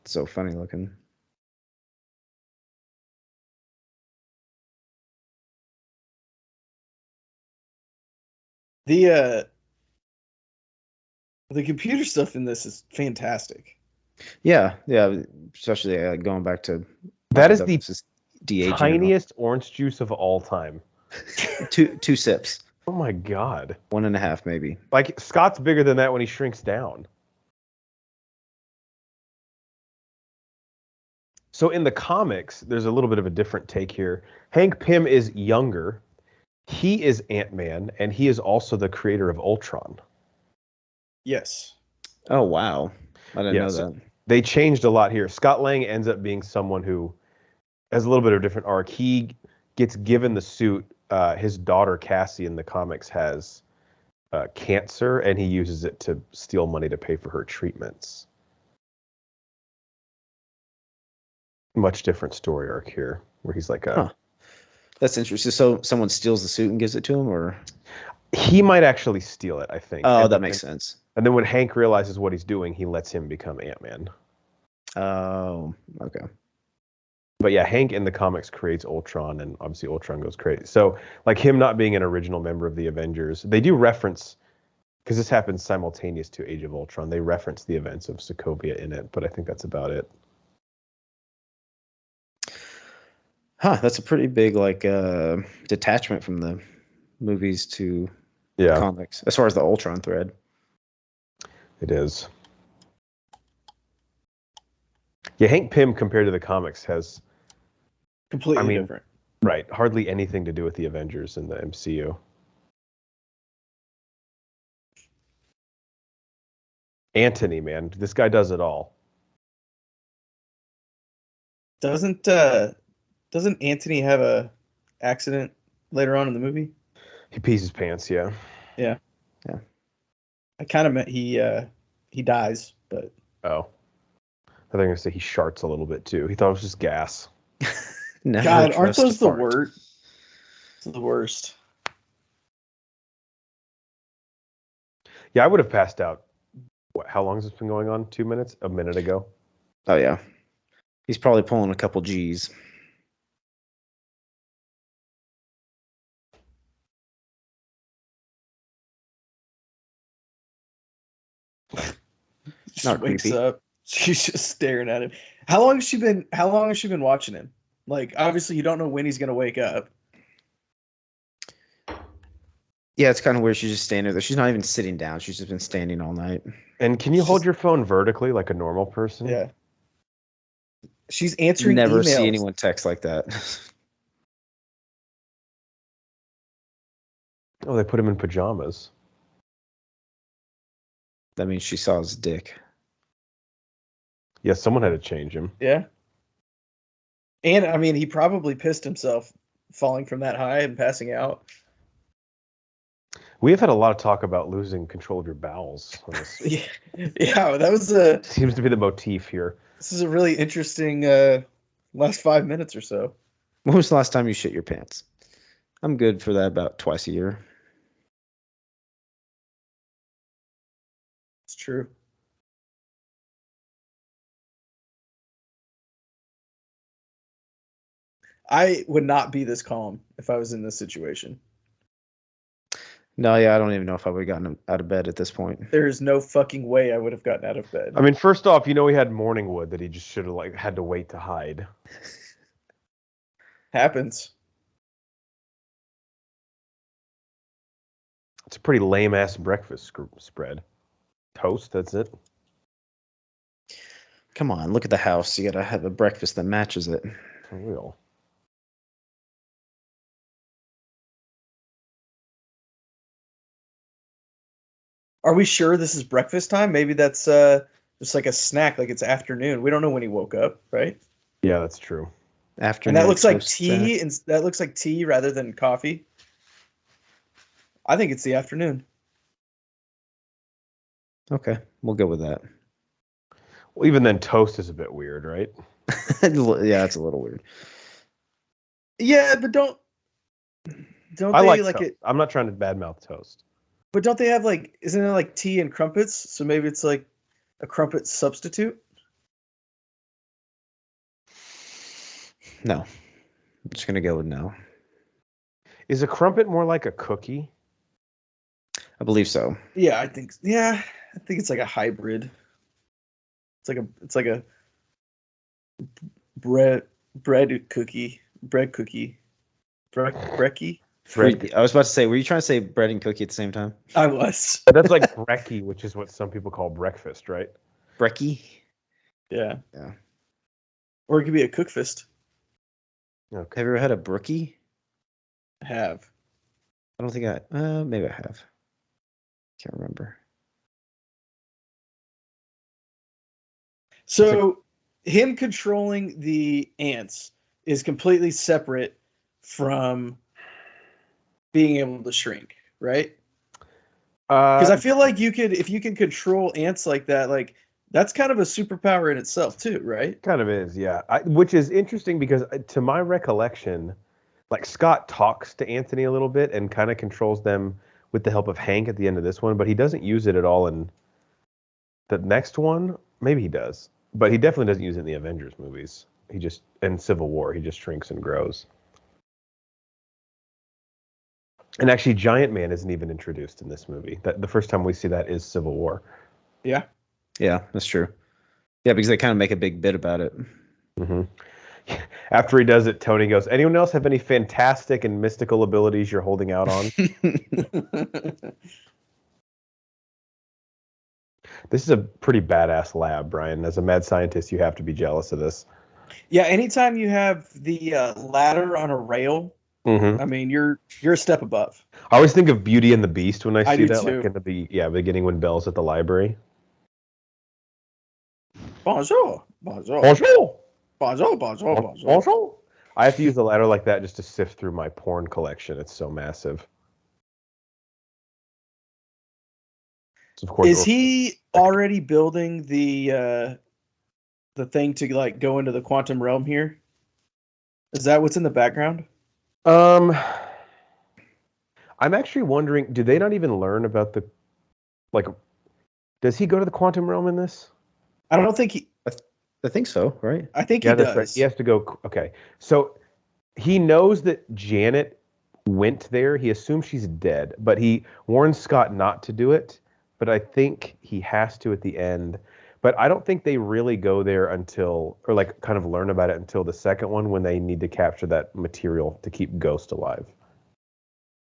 So funny looking. The computer stuff in this is fantastic. Yeah, especially going back to That is Michael the Douglas's de-aging and all. tiniest orange juice of all time. two sips, Oh my god. 1.5 maybe. Like Scott's bigger than that when he shrinks down. So in the comics, there's a little bit of a different take here. Hank Pym is younger. He is Ant-Man, and he is also the creator of Ultron. Yes. Oh wow, I didn't know that. They changed a lot here. Scott Lang ends up being someone who has a little bit of a different arc. He gets given the suit. His daughter Cassie in the comics has cancer, and he uses it to steal money to pay for her treatments. Much different story arc here, where he's like That's interesting. So someone steals the suit and gives it to him, or he might actually steal it, I think. oh, And that makes sense. And then when Hank realizes what he's doing, he lets him become Ant-Man. Oh, okay. But yeah, Hank in the comics creates Ultron, and obviously Ultron goes crazy. So like him not being an original member of the Avengers, they do reference, because this happens simultaneous to Age of Ultron. They reference the events of Sokovia in it, but I think that's about it. Huh, that's a pretty big like detachment from the movies to comics as far as the Ultron thread. It is. Yeah, Hank Pym compared to the comics has completely different. Right, hardly anything to do with the Avengers in the MCU. Anthony, man, this guy does it all. Doesn't Anthony have a accident later on in the movie? He pees his pants, yeah. Yeah. I kind of meant he dies, but I think I'm gonna say he sharts a little bit too. He thought it was just gas. God, aren't those the worst? The worst. Yeah, I would have passed out. How long has this been going on? 2 minutes? A minute ago? Oh yeah. He's probably pulling a couple G's. Not wakes creepy. Up. She's just staring at him. How long has she been watching him? Like, obviously you don't know when he's gonna wake up. Yeah, it's kind of weird. She's just standing there. She's not even sitting down. She's just been standing all night. And can you hold your phone vertically like a normal person? Yeah. She's answering Never emails. see anyone text like that. Oh, they put him in pajamas. That means she saw his dick. Yeah, someone had to change him. Yeah. And, I mean, he probably pissed himself falling from that high and passing out. We have had a lot of talk about losing control of your bowels. Yeah, that was seems to be the motif here. This is a really interesting last 5 minutes or so. When was the last time you shit your pants? I'm good for that about twice a year. It's true. I would not be this calm if I was in this situation. No, yeah, I don't even know if I would have gotten out of bed at this point. There is no fucking way I would have gotten out of bed. I mean, first off, he had morning wood that he just should have had to wait to hide. Happens. It's a pretty lame ass breakfast spread. Toast, that's it. Come on, look at the house. You gotta have a breakfast that matches it. For real. Are we sure this is breakfast time? Maybe that's just like a snack, like it's afternoon. We don't know when he woke up, right? Yeah, that's true. Afternoon. And that looks like tea, and that looks like tea rather than coffee. I think it's the afternoon. Okay, we'll go with that. Well, even then, toast is a bit weird, right? Yeah, it's a little weird. Yeah, but don't I they like it? I'm not trying to badmouth toast. But don't they have isn't it like tea and crumpets? So maybe it's like a crumpet substitute? No. I'm just going to go with no. Is a crumpet more like a cookie? I believe so. Yeah, I think it's like a hybrid. It's like a bread cookie. Brekkie. I was about to say, were you trying to say bread and cookie at the same time? I was. That's like brekkie, which is what some people call breakfast, right? Brekkie? Yeah. Yeah. Or it could be a cookfist. Okay. Have you ever had a brookie? I have. I don't think maybe I have. Can't remember. So him controlling the ants is completely separate from being able to shrink, right? Because I feel like if you can control ants like that, that's kind of a superpower in itself too, right? Kind of is, yeah. Which is interesting because to my recollection, Scott talks to Anthony a little bit and kind of controls them with the help of Hank at the end of this one, but he doesn't use it at all in the next one. Maybe he does, but he definitely doesn't use it in the Avengers movies. in Civil War, he just shrinks and grows. And actually, Giant Man isn't even introduced in this movie. The first time we see that is Civil War. Yeah. Yeah, that's true. Yeah, because they kind of make a big bit about it. Mm-hmm. After he does it, Tony goes, anyone else have any fantastic and mystical abilities you're holding out on? This is a pretty badass lab, Brian. As a mad scientist, you have to be jealous of this. Yeah, anytime you have the ladder on a rail, Mm-hmm. I mean, you're a step above. I always think of Beauty and the Beast when I see do that, too. like in the beginning when Belle's at the library. Bonjour, bonjour, Bonjour. bonjour, bonjour, bonjour. Bonjour. I have to use a ladder like that just to sift through my porn collection. It's so massive. So of course, Is he already building the thing to like go into the quantum realm here? Is that what's in the background? I'm actually wondering, do they not even learn about the, like, does he go to the quantum realm in this? I don't think he. I think so, right? I think Yeah, he that's does. right. He has to go. Okay, so he knows that Janet went there. He assumes she's dead, but he warns Scott not to do it. But I think he has to at the end. But I don't think they really go there until, or like kind of learn about it until the second one when they need to capture that material to keep Ghost alive.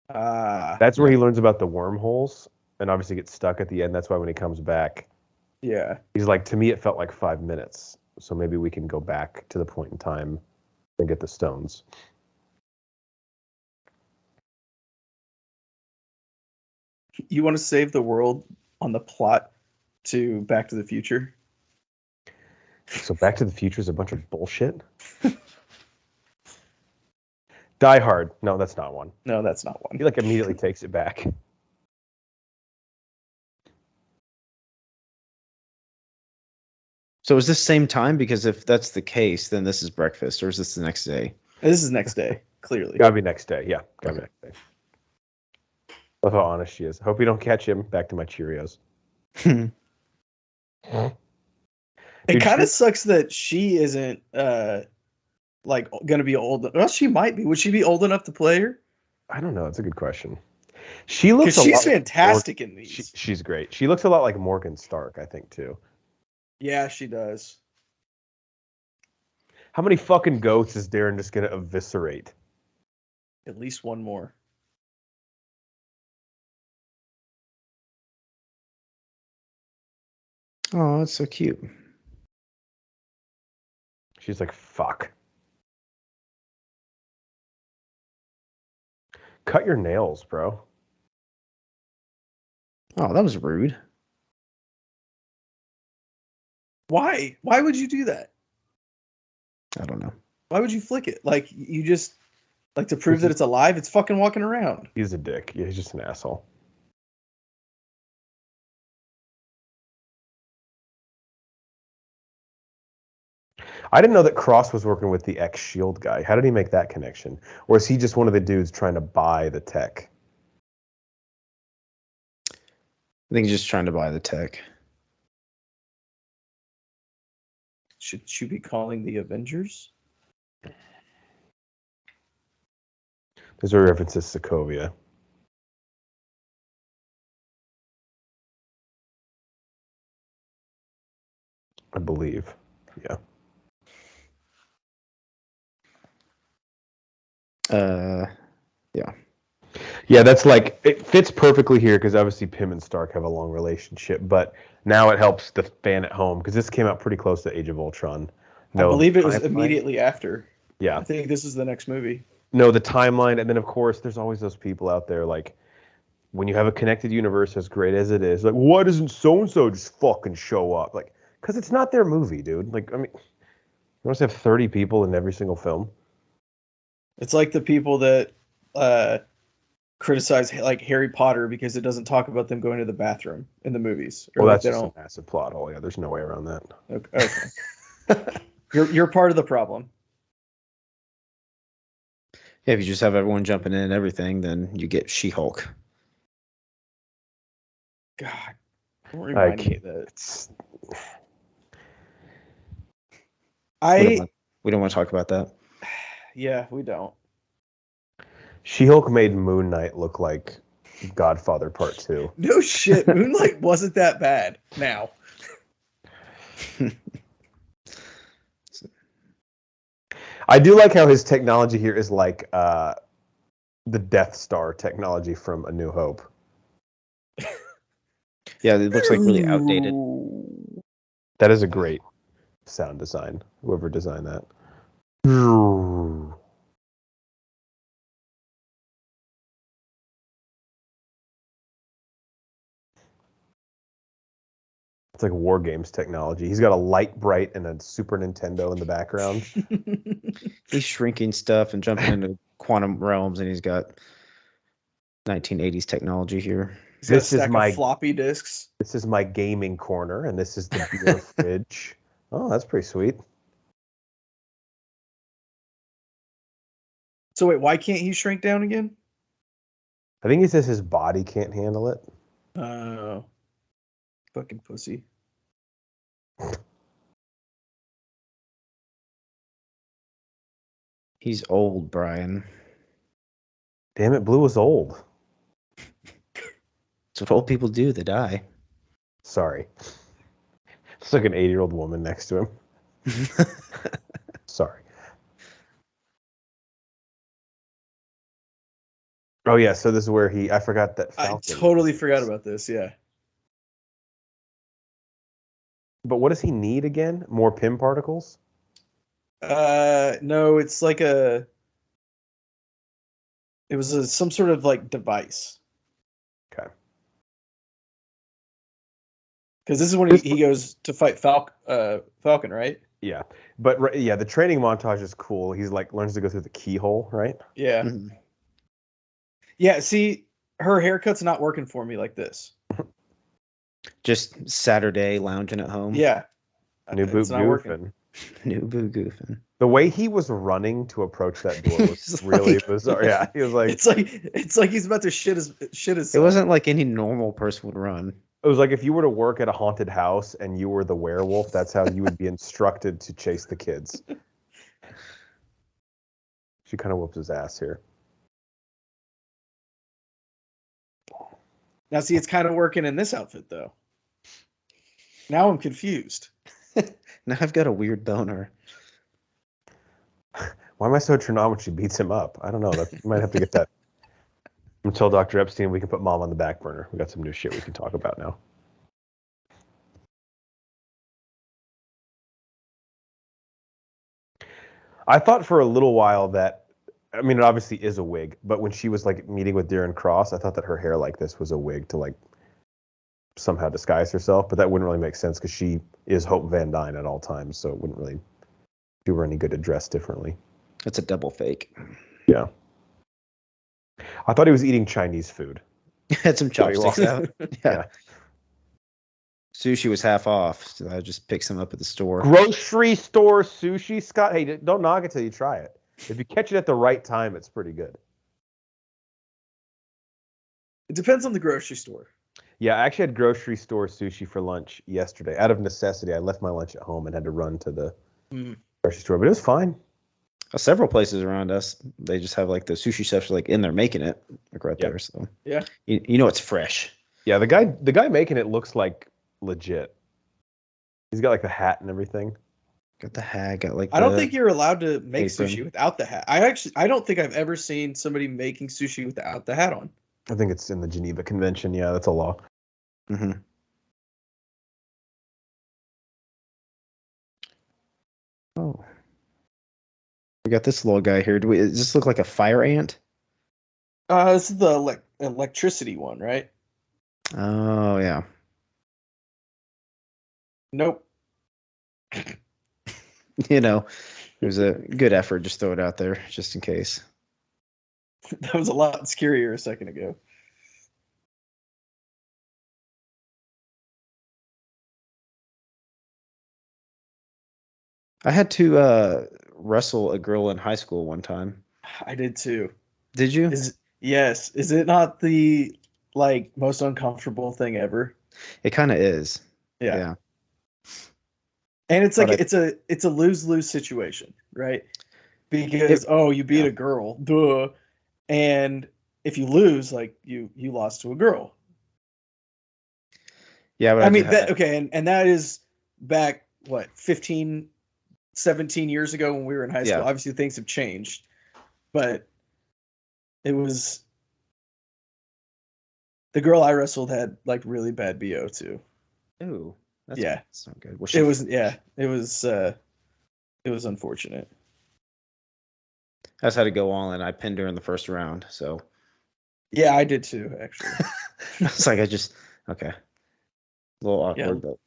That's where he learns about the wormholes and obviously gets stuck at the end. That's why when he comes back, yeah, he's like, to me, it felt like 5 minutes. So maybe we can go back to the point in time and get the stones. you want to save the world on the plot to Back to the Future? So Back to the Future is a bunch of bullshit. Die Hard. No, that's not one. No, that's not one. He like immediately takes it back. So is this same time? Because if that's the case, then this is breakfast, or is this the next day? This is next day, clearly. Gotta be next day. Yeah, gotta be next day. Love how honest she is. Hope you don't catch him. Back to my Cheerios. It kind of sucks that she isn't like gonna be old. Well, she might be. Would she be old enough to play her? I don't know. It's a good question. She looks. Because she's lot fantastic in these. She's great. She looks a lot like Morgan Stark, I think, too. Yeah, she does. How many fucking goats is Darren just gonna eviscerate? At least one more. Oh, that's so cute. She's like, fuck. Cut your nails, bro. Oh, that was rude. Why? Why would you do that? I don't know. Why would you flick it? Like you just like to prove that it's alive? It's fucking walking around. He's a dick. Yeah, he's just an asshole. I didn't know that Cross was working with the ex-Shield guy. How did he make that connection? Or is he just one of the dudes trying to buy the tech? I think he's just trying to buy the tech. Should you be calling the Avengers? There's a reference to Sokovia. I believe. Yeah. Yeah. Yeah, that's like, it fits perfectly here because obviously Pym and Stark have a long relationship, but now it helps the fan at home because this came out pretty close to Age of Ultron. I believe it was timeline. immediately after. Yeah. I think this is the next movie. No, the timeline, and then of course there's always those people out there like, when you have a connected universe as great as it is, like, why doesn't so-and-so just fucking show up? Like, because it's not their movie, dude. Like, I mean, you want to have 30 people in every single film? It's like the people that criticize like Harry Potter because it doesn't talk about them going to the bathroom in the movies. Well, like that's just a massive plot hole. Yeah, there's no way around that. Okay. You're part of the problem. Yeah, if you just have everyone jumping in and everything, then you get She-Hulk. God, don't remind me of that. We don't want to talk about that. Yeah, we don't. She-Hulk made Moon Knight look like Godfather Part 2. No shit. Moonlight wasn't that bad. Now. I do like how his technology here is like the Death Star technology from A New Hope. Yeah, it looks like really outdated. That is a great sound design. Whoever designed that. It's like War Games technology. He's got a light bright and a Super Nintendo in the background. He's shrinking stuff and jumping into quantum realms, and he's got 1980s technology here. He's got a stack of floppy disks. This is my gaming corner, and this is the beer fridge. Oh, that's pretty sweet. So wait, why can't he shrink down again? I think he says his body can't handle it. Oh. Fucking pussy. He's old, Brian. Damn it, Blue was old. That's what old people do. They die. Sorry. It's like an 80-year-old woman next to him. Sorry. Oh, yeah, so this is where I forgot that Falcon. I totally forgot about this, yeah. But what does he need again? More Pym particles? No, it's like it was some sort of like device. Okay. Because this is when he goes to fight Falcon, right? Yeah. But yeah, the training montage is cool. He's like learns to go through the keyhole, right? Yeah. Mhm. Yeah, see, her haircut's not working for me like this. Just Saturday lounging at home. Yeah. New boot goofing. New boo goofing. The way he was running to approach that door was really bizarre. Yeah, he was like, it's like he's about to shit his. It wasn't like any normal person would run. It was like if you were to work at a haunted house and you were the werewolf, that's how you would be instructed to chase the kids. She kind of whoops his ass here. Now, see, it's kind of working in this outfit, though. Now I'm confused. Now I've got a weird boner. Why am I so turned on when she beats him up? I don't know. You might have to get that. Until Dr. Epstein, we can put Mom on the back burner. We got some new shit we can talk about now. I thought for a little while that, I mean, it obviously is a wig, but when she was like meeting with Darren Cross, I thought that her hair like this was a wig to like somehow disguise herself, but that wouldn't really make sense because she is Hope Van Dyne at all times, so it wouldn't really do her any good to dress differently. It's a double fake. Yeah. I thought he was eating Chinese food. Had some chopsticks out. Yeah. Sushi was half off, so I just picked some up at the store. Grocery store sushi, Scott. Hey, don't knock it till you try it. If you catch it at the right time, it's pretty good. It depends on the grocery store. Yeah, I actually had grocery store sushi for lunch yesterday. Out of necessity, I left my lunch at home and had to run to the grocery store, but it was fine. Several places around us, they just have like the sushi chefs like in there making it, like right there. So yeah, you know it's fresh. Yeah, the guy making it looks like legit. He's got like the hat and everything. Got the hat. Got like. I don't think you're allowed to make apron. sushi without the hat. I don't think I've ever seen somebody making sushi without the hat on. I think it's in the Geneva Convention. Yeah, that's a law. Mm-hmm. Oh. We got this little guy here. Does this look like a fire ant? This is the electricity one, right? Oh yeah. Nope. You know, there's a good effort. Just throw it out there, just in case. That was a lot scarier a second ago. I had to wrestle a girl in high school one time. I did too. Did you? Yes. Is it not the most uncomfortable thing ever? It kind of is. Yeah. And it's like it's a lose-lose situation. right? Because you beat a girl, duh, and if you lose, like you lost to a girl. Yeah, but I mean that and that is back 15, 17 years ago when we were in high school. Yeah. Obviously things have changed, but it was the girl I wrestled had like really bad BO too. Ooh, that's not good. It was unfortunate. I just had to go on, and I pinned her in the first round. So yeah, I did too, actually. It's like okay, a little awkward, but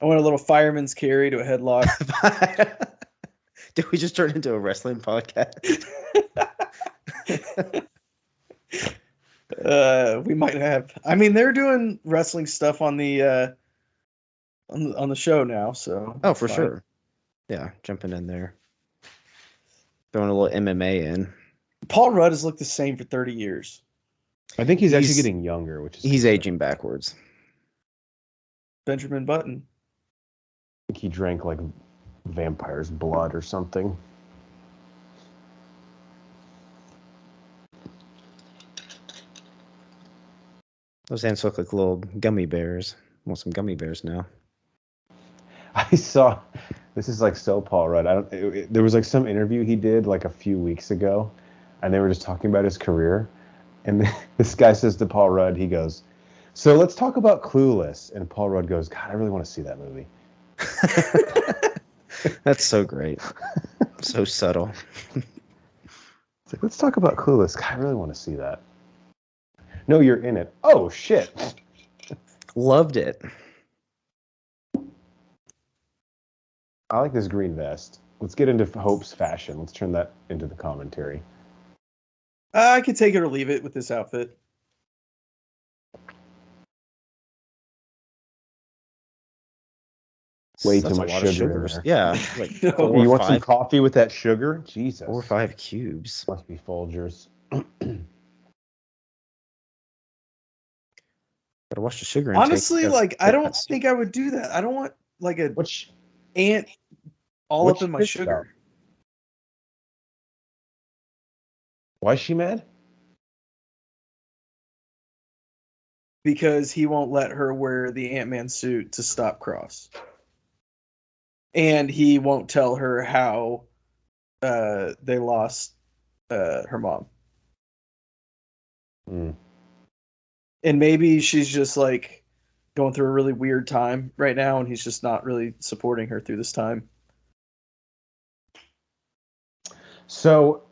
I went a little fireman's carry to a headlock. Did we just turn into a wrestling podcast? We might have. I mean, they're doing wrestling stuff on the show now, so for sure. Yeah, jumping in there, throwing a little MMA in. Paul Rudd has looked the same for 30 years. I think he's actually getting younger, which is he's aging backwards. Benjamin Button. I think he drank like vampire's blood or something. Those hands look like little gummy bears. I want some gummy bears now. I saw, this is like so Paul Rudd. There was like some interview he did like a few weeks ago, and they were just talking about his career. And this guy says to Paul Rudd, he goes, "So let's talk about Clueless." And Paul Rudd goes, "God, I really want to see that movie." That's so great. So subtle. It's like, let's talk about Clueless. God, I really want to see that. No, you're in it. Oh, shit. Loved it. I like this green vest. Let's get into Hope's fashion. Let's turn that into the commentary. I could take it or leave it with this outfit. Way too much sugar in there. Yeah. Like you want some coffee with that sugar? Jesus. 4 or 5 cubes. Must be Folgers. Gotta watch the sugar intake. Honestly, like I don't think I would do that. I don't want like a ant all up in my sugar. About? Why is she mad? Because he won't let her wear the Ant-Man suit to stop Cross. And he won't tell her how they lost her mom. Mm. And maybe she's just like going through a really weird time right now, and he's just not really supporting her through this time. So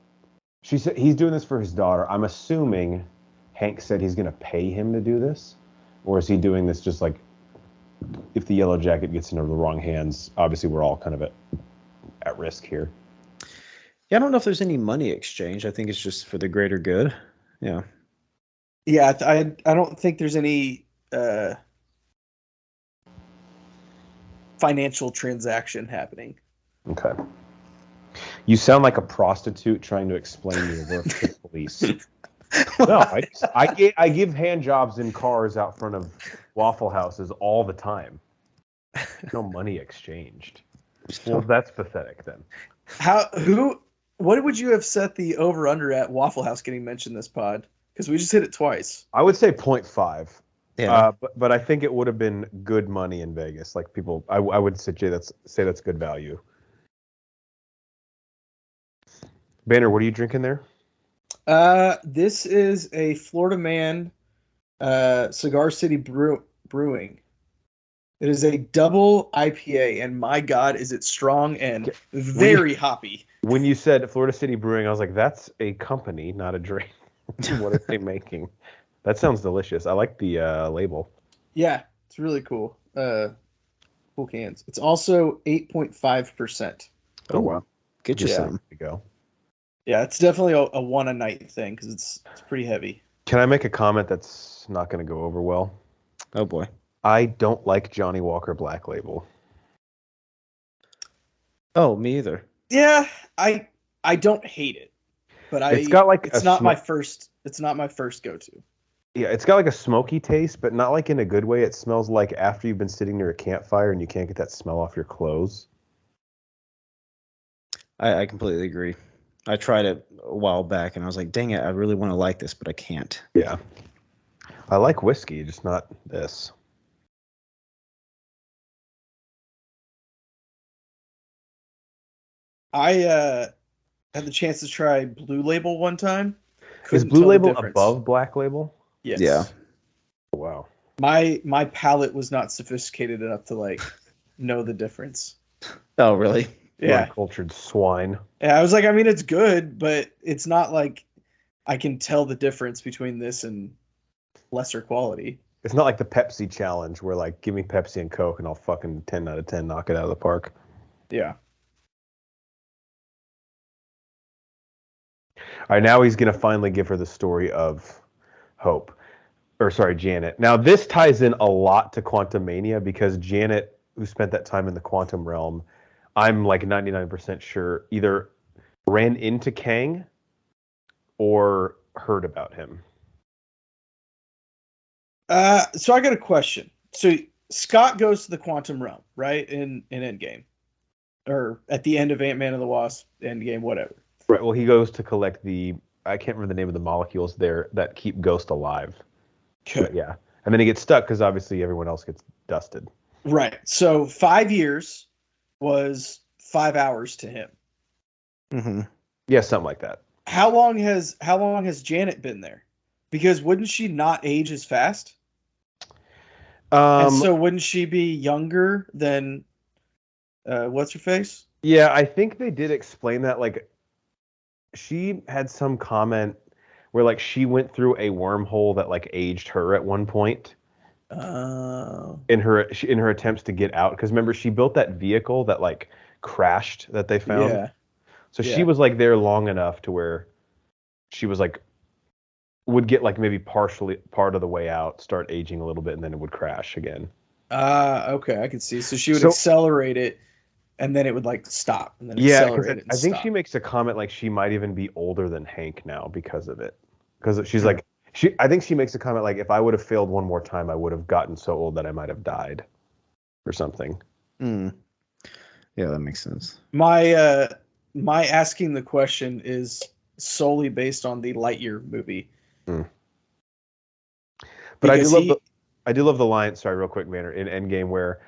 she said he's doing this for his daughter. I'm assuming Hank said he's going to pay him to do this, or is he doing this just like if the Yellow Jacket gets into the wrong hands? Obviously, we're all kind of at risk here. Yeah, I don't know if there's any money exchange. I think it's just for the greater good. Yeah. Yeah, I don't think there's any financial transaction happening. Okay. You sound like a prostitute trying to explain your work to the police. No, I give hand jobs in cars out front of Waffle Houses all the time. No money exchanged. Well, that's pathetic then. What would you have set the over-under at Waffle House getting mentioned this pod? Because we just hit it twice. I would say 0.5. Yeah. But I think it would have been good money in Vegas. Like people, I would say that's good value. Banner, what are you drinking there? This is a Florida Man Cigar City Brewing. It is a double IPA, and my God, is it strong and very hoppy. When you said Florida City Brewing, I was like, that's a company, not a drink. What are they making? That sounds delicious. I like the label. Yeah, it's really cool. Cool cans. It's also 8.5%. Oh, wow. Get you some. To go. Yeah, it's definitely a one a night thing because it's pretty heavy. Can I make a comment that's not going to go over well? Oh boy, I don't like Johnny Walker Black Label. Oh, me either. Yeah, I don't hate it, but it's got like it's not my first go-to. Yeah, it's got like a smoky taste, but not like in a good way. It smells like after you've been sitting near a campfire and you can't get that smell off your clothes. I completely agree. I tried it a while back, and I was like, dang it, I really want to like this, but I can't. Yeah. I like whiskey, just not this. I had the chance to try Blue Label one time. Is Couldn't Blue tell the Label difference. above Black Label? Yes. Yeah. Wow. My palate was not sophisticated enough to like know the difference. Oh, really? Yeah. Uncultured swine. Yeah, I was like, I mean, it's good, but it's not like I can tell the difference between this and lesser quality. It's not like the Pepsi challenge where like give me Pepsi and Coke and I'll fucking 10 out of 10 knock it out of the park. Yeah. All right, now he's going to finally give her the story of Hope. Or sorry, Janet. Now this ties in a lot to Quantum Mania because Janet, who spent that time in the quantum realm, I'm like 99% sure either ran into Kang or heard about him. So I got a question. So Scott goes to the quantum realm, right? In Endgame. Or at the end of Ant-Man and the Wasp, Endgame, whatever. Right. Well, he goes to collect I can't remember the name of the molecules there that keep Ghost alive. Okay. But yeah. And then he gets stuck because obviously everyone else gets dusted. Right. So 5 years was 5 hours to him. Mm-hmm. Yeah, something like that. How long has Janet been there? Because wouldn't she not age as fast? And so wouldn't she be younger than what's her face? Yeah, I think they did explain that. Like, she had some comment where like she went through a wormhole that like aged her at one point. In her attempts to get out, because remember she built that vehicle that like crashed that they found. Yeah. So she was like there long enough to where she was like would get like maybe partially part of the way out, start aging a little bit, and then it would crash again. Okay, I can see. So she would accelerate it, and then it would like stop, and then accelerate it. I think she makes a comment like she might even be older than Hank now because of it. Because she's like I think she makes a comment like if I would have failed one more time, I would have gotten so old that I might have died, or something. Mm. Yeah, that makes sense. My asking the question is solely based on the Lightyear movie. Mm. But I do love the line. Sorry, real quick, Manor, in Endgame where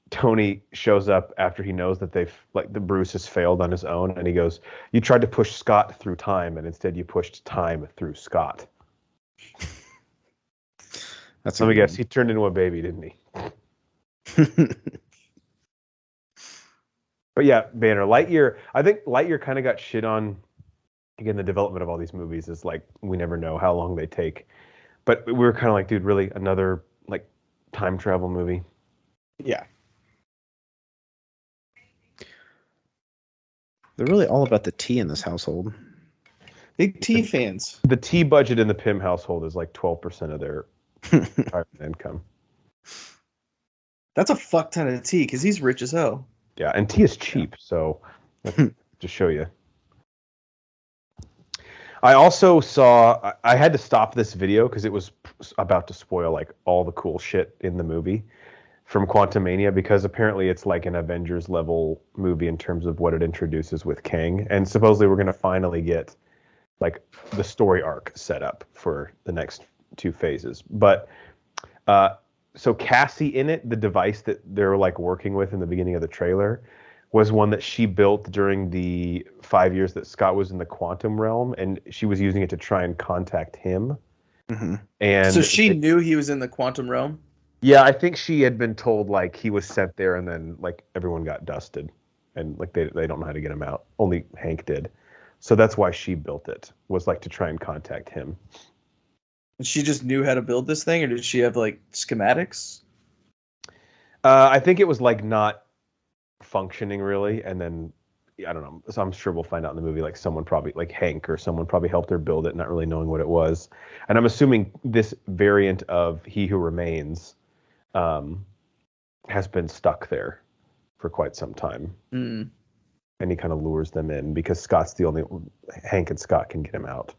Tony shows up after he knows that the Bruce has failed on his own, and he goes, "You tried to push Scott through time, and instead you pushed time through Scott." Let me guess, he turned into a baby, didn't he? But yeah, Banner, Lightyear. I think Lightyear kind of got shit on. Again, the development of all these movies is like we never know how long they take. But we were kind of like, dude, really another like time travel movie? Yeah. They're really all about the tea in this household. Big tea fans. The tea budget in the Pym household is like 12% of their income. That's a fuck ton of tea because he's rich as hell. Yeah, and tea is cheap, so to show you. I also saw. I had to stop this video because it was about to spoil like all the cool shit in the movie from Quantumania, because apparently it's like an Avengers level movie in terms of what it introduces with Kang, and supposedly we're gonna finally get like the story arc set up for the next two phases. But so Cassie in it, the device that they're like working with in the beginning of the trailer, was one that she built during the 5 years that Scott was in the quantum realm, and she was using it to try and contact him. Mm-hmm. And so she knew he was in the quantum realm? Yeah, I think she had been told like he was sent there, and then like everyone got dusted, and like they don't know how to get him out. Only Hank did. So that's why she built it, was like to try and contact him. And she just knew how to build this thing, or did she have like schematics? I think it was like not functioning really, and then I don't know. So I'm sure we'll find out in the movie. Like someone probably, like Hank or someone probably helped her build it, not really knowing what it was. And I'm assuming this variant of He Who Remains has been stuck there for quite some time. Mm. And he kind of lures them in because Hank and Scott can get him out.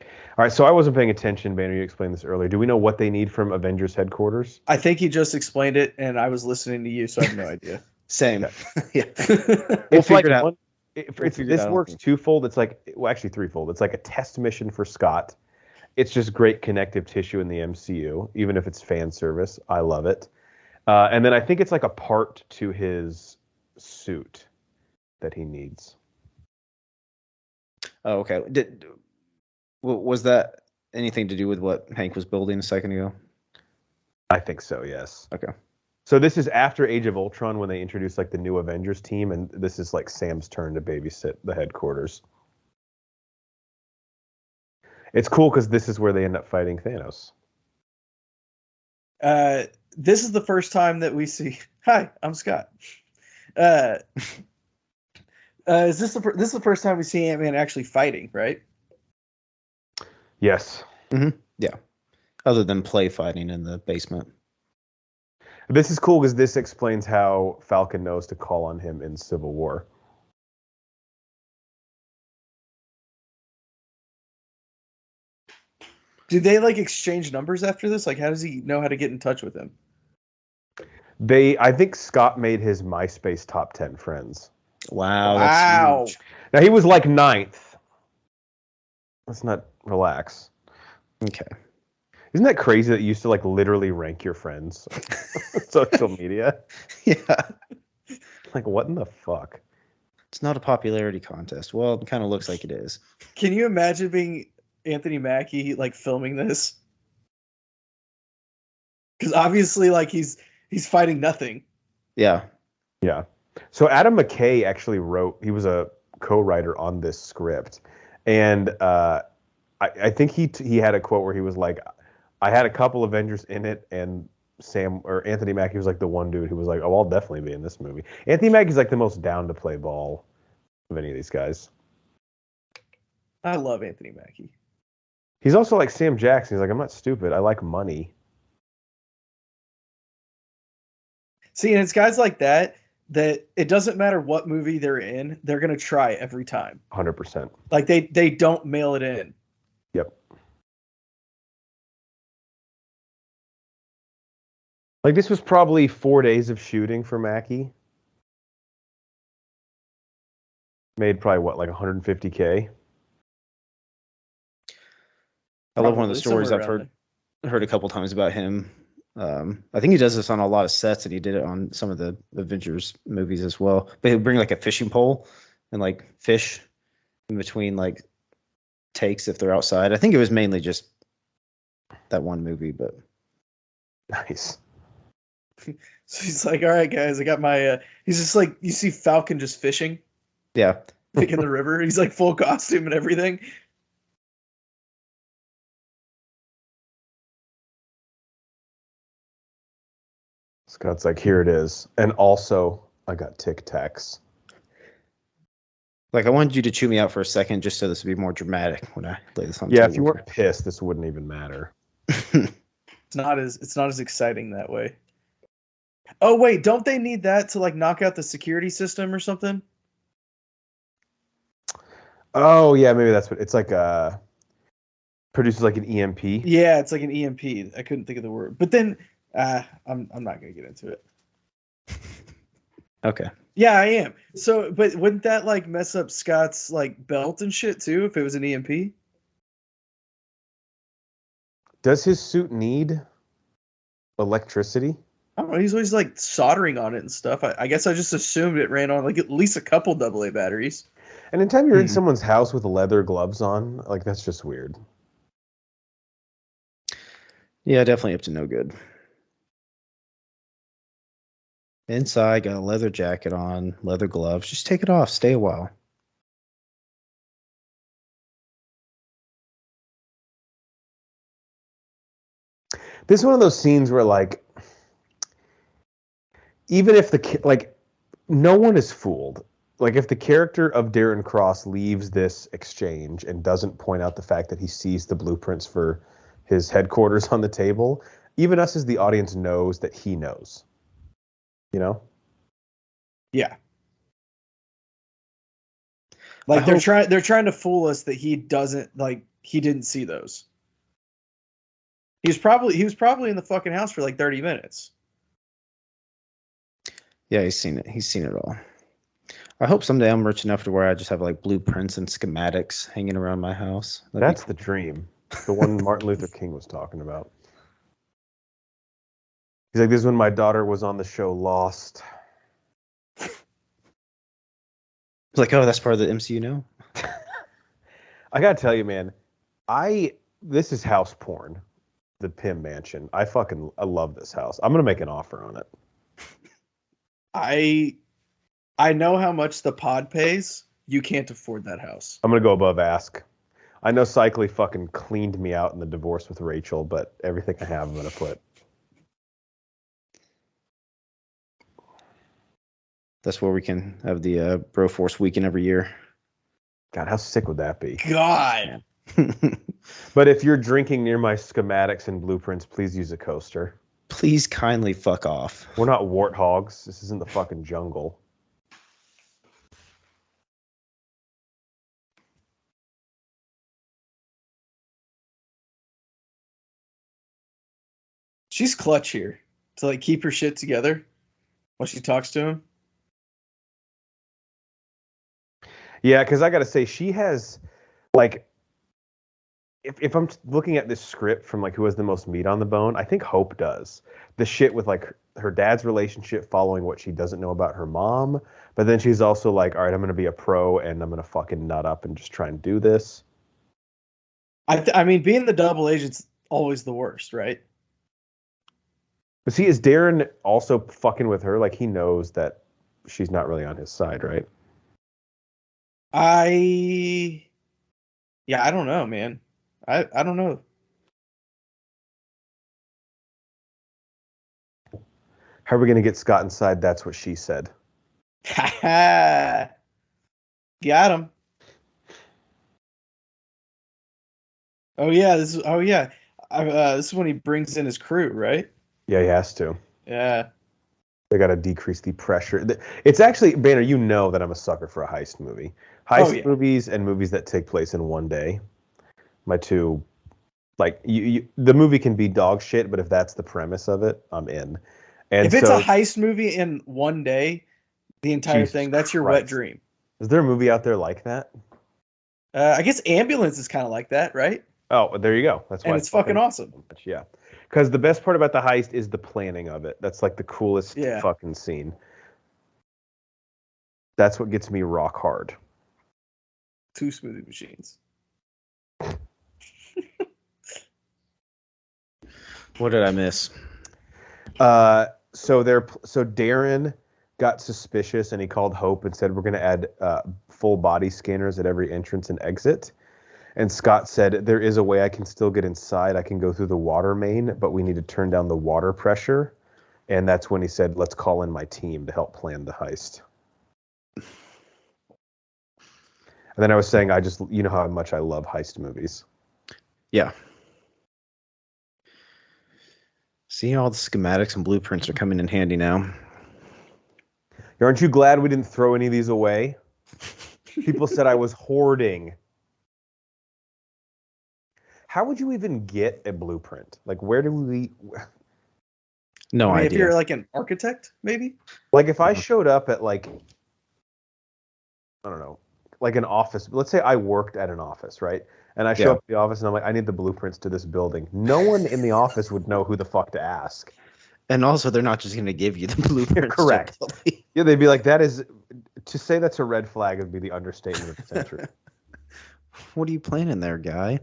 All right, so I wasn't paying attention, Banner. You explained this earlier. Do we know what they need from Avengers headquarters? I think he just explained it, and I was listening to you, so I have no idea. Same. Yeah. It's like This works twofold. It's like, well, actually threefold. It's like a test mission for Scott. It's just great connective tissue in the MCU, even if it's fan service. I love it. And then I think it's like a part to his suit that he needs. Oh, okay. Was that anything to do with what Hank was building a second ago? I think so, yes. Okay. So this is after Age of Ultron when they introduced like the new Avengers team, and this is like Sam's turn to babysit the headquarters. It's cool because this is where they end up fighting Thanos. This is the first time that we see. Hi, I'm Scott. This is the first time we see Ant-Man actually fighting, right? Yes. Mm-hmm. Yeah. Other than play fighting in the basement. This is cool because this explains how Falcon knows to call on him in Civil War. Do they like exchange numbers after this? Like, how does he know how to get in touch with him? I think Scott made his MySpace top 10 friends. Wow. That's huge. Now he was like 9th. Let's not relax. Okay. Isn't that crazy that you used to like literally rank your friends on social media? Yeah. Like, what in the fuck? It's not a popularity contest. Well, it kind of looks like it is. Can you imagine being Anthony Mackie like filming this? Because obviously, like he's fighting nothing. Yeah. Yeah. So Adam McKay actually he was a co-writer on this script, and I think he had a quote where he was like, I had a couple Avengers in it, and Anthony Mackie was like the one dude who was like, oh, I'll definitely be in this movie. Anthony Mackie's like the most down to play ball of any of these guys. I love Anthony Mackie. He's also like Sam Jackson. He's like, I'm not stupid. I like money. See, and it's guys like that it doesn't matter what movie they're in, they're gonna try every time. 100%. Like they don't mail it in. Yep. Like this was probably 4 days of shooting for Mackie. Made probably what, like 150K? I love one of the stories I've heard a couple times about him. I think he does this on a lot of sets, and he did it on some of the Avengers movies as well. But he'll bring like a fishing pole and like fish in between like takes if they're outside. I think it was mainly just that one movie, but nice. So he's like, all right, guys, I got my. He's just like, you see Falcon just fishing. Yeah. Like in the river. He's like full costume and everything. Scott's like, here it is. And also, I got Tic Tacs. Like, I wanted you to chew me out for a second just so this would be more dramatic when I lay this on the Yeah, table. if you weren't pissed, this wouldn't even matter. It's not as exciting that way. Oh wait, don't they need that to like knock out the security system or something? Oh yeah, maybe that's what it's like. Produces like an EMP. Yeah, it's like an EMP. I couldn't think of the word, but then I'm not gonna get into it. Okay. Yeah, I am. So, but wouldn't that like mess up Scott's like belt and shit too if it was an EMP? Does his suit need electricity? I don't know. He's always like soldering on it and stuff. I guess I just assumed it ran on like at least a couple AA batteries. And anytime you're in someone's house with leather gloves on, like that's just weird. Yeah, definitely up to no good. Inside, got a leather jacket on, leather gloves. Just take it off. Stay a while. This is one of those scenes where, like, even if no one is fooled. Like, if the character of Darren Cross leaves this exchange and doesn't point out the fact that he sees the blueprints for his headquarters on the table, even us as the audience knows that he knows. You know? Yeah. Like they're trying to fool us that he didn't see those. He was probably in the fucking house for like 30 minutes. Yeah, he's seen it. He's seen it all. I hope someday I'm rich enough to where I just have like blueprints and schematics hanging around my house. That's the dream. The one Martin Luther King was talking about. He's like, this is when my daughter was on the show Lost. It's like, oh, that's part of the MCU now. I gotta tell you, man, this is house porn, the Pym Mansion. I love this house. I'm gonna make an offer on it. I know how much the pod pays. You can't afford that house. I'm gonna go above ask. I know Cycly fucking cleaned me out in the divorce with Rachel, but everything I have, I'm gonna put. That's where we can have the Broforce weekend every year. God, how sick would that be? God. But if you're drinking near my schematics and blueprints, please use a coaster. Please kindly fuck off. We're not warthogs. This isn't the fucking jungle. She's clutch here to like keep her shit together while she talks to him. Yeah, because I gotta say, she has like, if I'm looking at this script from like who has the most meat on the bone, I think Hope does. The shit with like her dad's relationship following what she doesn't know about her mom, but then she's also like, all right, I'm gonna be a pro and I'm gonna fucking nut up and just try and do this. I mean, being the double agent's always the worst, right? But see, is Darren also fucking with her? Like he knows that she's not really on his side, right? I don't know, man. I don't know. How are we gonna get Scott inside? That's what she said. Got him. Oh yeah, this is when he brings in his crew, right? Yeah, he has to. Yeah. They got to decrease the pressure. It's actually, Banner, you know that I'm a sucker for a heist movie. Heist movies and movies that take place in one day. My two, like, the movie can be dog shit, but if that's the premise of it, I'm in. And if it's a heist movie in one day, the entire thing, that's your wet dream. Is there a movie out there like that? I guess Ambulance is kind of like that, right? Oh, there you go. That's why and it's fucking awesome. Yeah. Because the best part about the heist is the planning of it. That's like the coolest fucking scene. That's what gets me rock hard. Two smoothie machines. What did I miss? So Darren got suspicious and he called Hope and said, we're going to add full body scanners at every entrance and exit. And Scott said, there is a way I can still get inside. I can go through the water main, but we need to turn down the water pressure. And that's when he said, let's call in my team to help plan the heist. And then I was saying, you know how much I love heist movies. Yeah. See, all the schematics and blueprints are coming in handy now. Aren't you glad we didn't throw any of these away? People said I was hoarding. How would you even get a blueprint? Like, where do we... No idea. If you're like an architect, maybe? Like, if I showed up at, like, I don't know, like an office. Let's say I worked at an office, right? And I show up at the office and I'm like, I need the blueprints to this building. No one in the office would know who the fuck to ask. And also, they're not just going to give you the blueprints. Correct. Yeah, they'd be like, that is... To say that's a red flag would be the understatement of the century. What are you planning there, guy?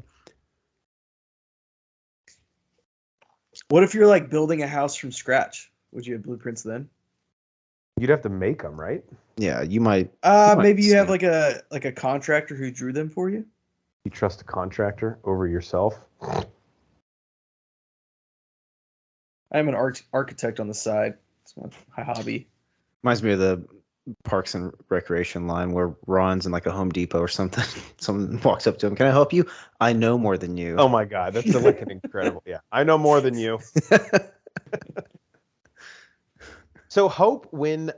What if you're like building a house from scratch? Would you have blueprints then? You'd have to make them, right? Yeah, you might. Maybe you have like a contractor who drew them for you. You trust a contractor over yourself? I'm an architect on the side. It's my hobby. Reminds me of the Parks and Recreation line where Ron's in like a Home Depot or something. Someone walks up to him. Can I help you? I know more than you. Oh my God, that's like an incredible. Yeah, I know more than you. So Hope, when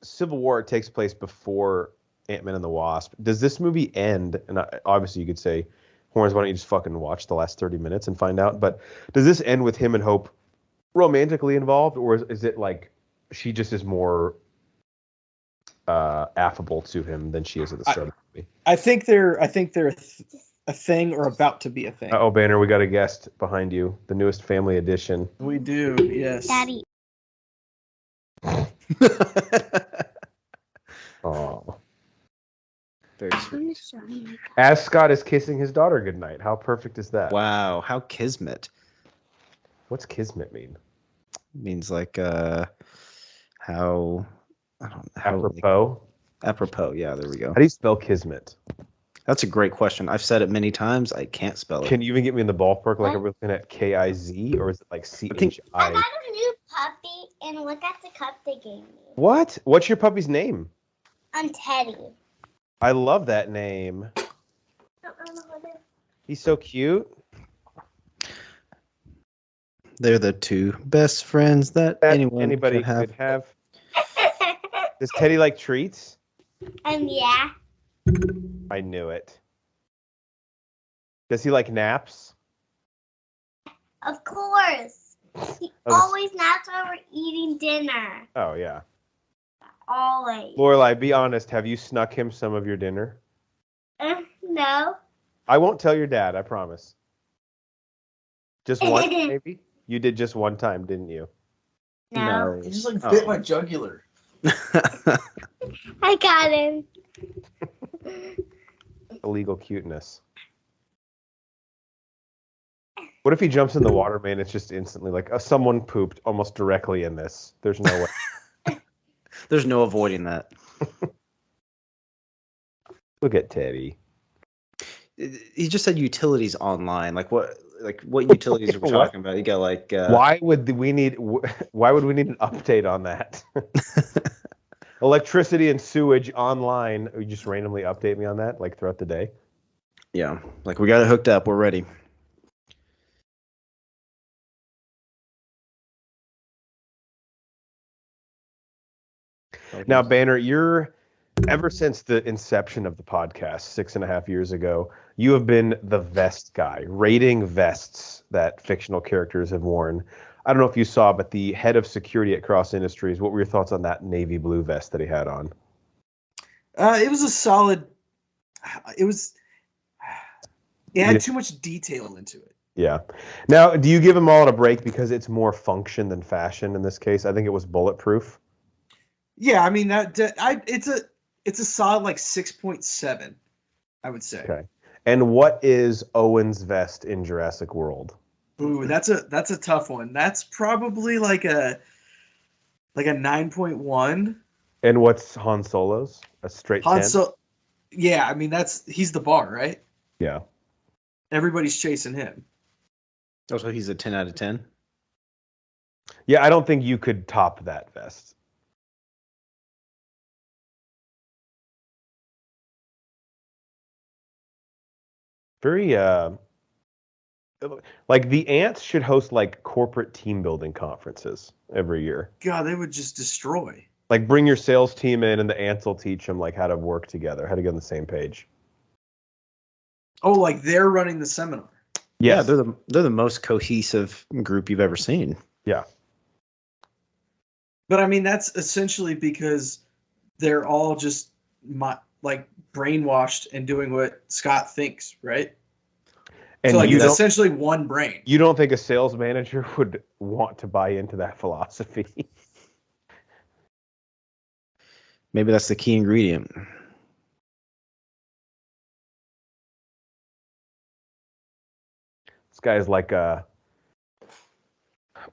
Civil War takes place before Ant-Man and the Wasp, does this movie end? And obviously you could say, Horns, why don't you just fucking watch the last 30 minutes and find out? But does this end with him and Hope romantically involved, or is it like she just is more affable to him than she is at the start of the movie. I think they're a thing or about to be a thing. Oh, Banner, we got a guest behind you. The newest family edition. We do, yes. Daddy. Oh. Very sweet. As Scott is kissing his daughter goodnight. How perfect is that? Wow, how kismet. What's kismet mean? Means like how I don't know how Apropos? apropos, yeah, there we go. How do you spell kismet? That's a great question. I've said it many times. I can't spell it. Can you even get me in the ballpark? Like, are we looking at K-I-Z or is it like C-H-I? I got a new puppy, and look at the cup they gave me. What? What's your puppy's name? I'm Teddy. I love that name. He's so cute. They're the two best friends that Anybody could could have. Does Teddy like treats? Yeah. I knew it. Does he like naps? Of course. He always naps when we're eating dinner. Oh, yeah. Always. Lorelai, be honest. Have you snuck him some of your dinner? No. I won't tell your dad, I promise. Just once, maybe? You did just one time, didn't you? No. He just like bit my jugular. I got him. Illegal cuteness. What if he jumps in the water, man? It's just instantly like someone pooped almost directly in this. There's no way. There's no avoiding that. Look at Teddy. He just said utilities online. Like what utilities are we What? talking about? You got like Why would we need an update on that? Electricity and sewage online. You just randomly update me on that, like throughout the day. yeah, like we got it hooked up. We're ready. Now, Banner, you're ever since the inception of the podcast 6.5 years ago, you have been the vest guy, rating vests that fictional characters have worn. I don't know if you saw, but the head of security at Cross Industries, what were your thoughts on that navy blue vest that he had on? It was a solid. It had too much detail into it. Yeah. Now, do you give them all a break because it's more function than fashion in this case? I think it was bulletproof. Yeah, I mean it's a solid like 6.7, I would say. Okay. And what is Owen's vest in Jurassic World? Ooh, that's a tough one. That's probably like a 9.1. And what's Han Solo's? A straight 10? Yeah, I mean he's the bar, right? Yeah. Everybody's chasing him. Oh, so he's a 10 out of 10. Yeah, I don't think you could top that vest. Very like the ants should host like corporate team building conferences every year. God, they would just destroy. Like bring your sales team in and the ants will teach them like how to work together, how to get on the same page. Oh, like they're running the seminar. Yes. Yeah, they're the most cohesive group you've ever seen. Yeah. But I mean that's essentially because they're all just like brainwashed and doing what Scott thinks, right? And so like you it's don't, essentially one brain. you don't think a sales manager would want to buy into that philosophy? Maybe that's the key ingredient. This guy is like a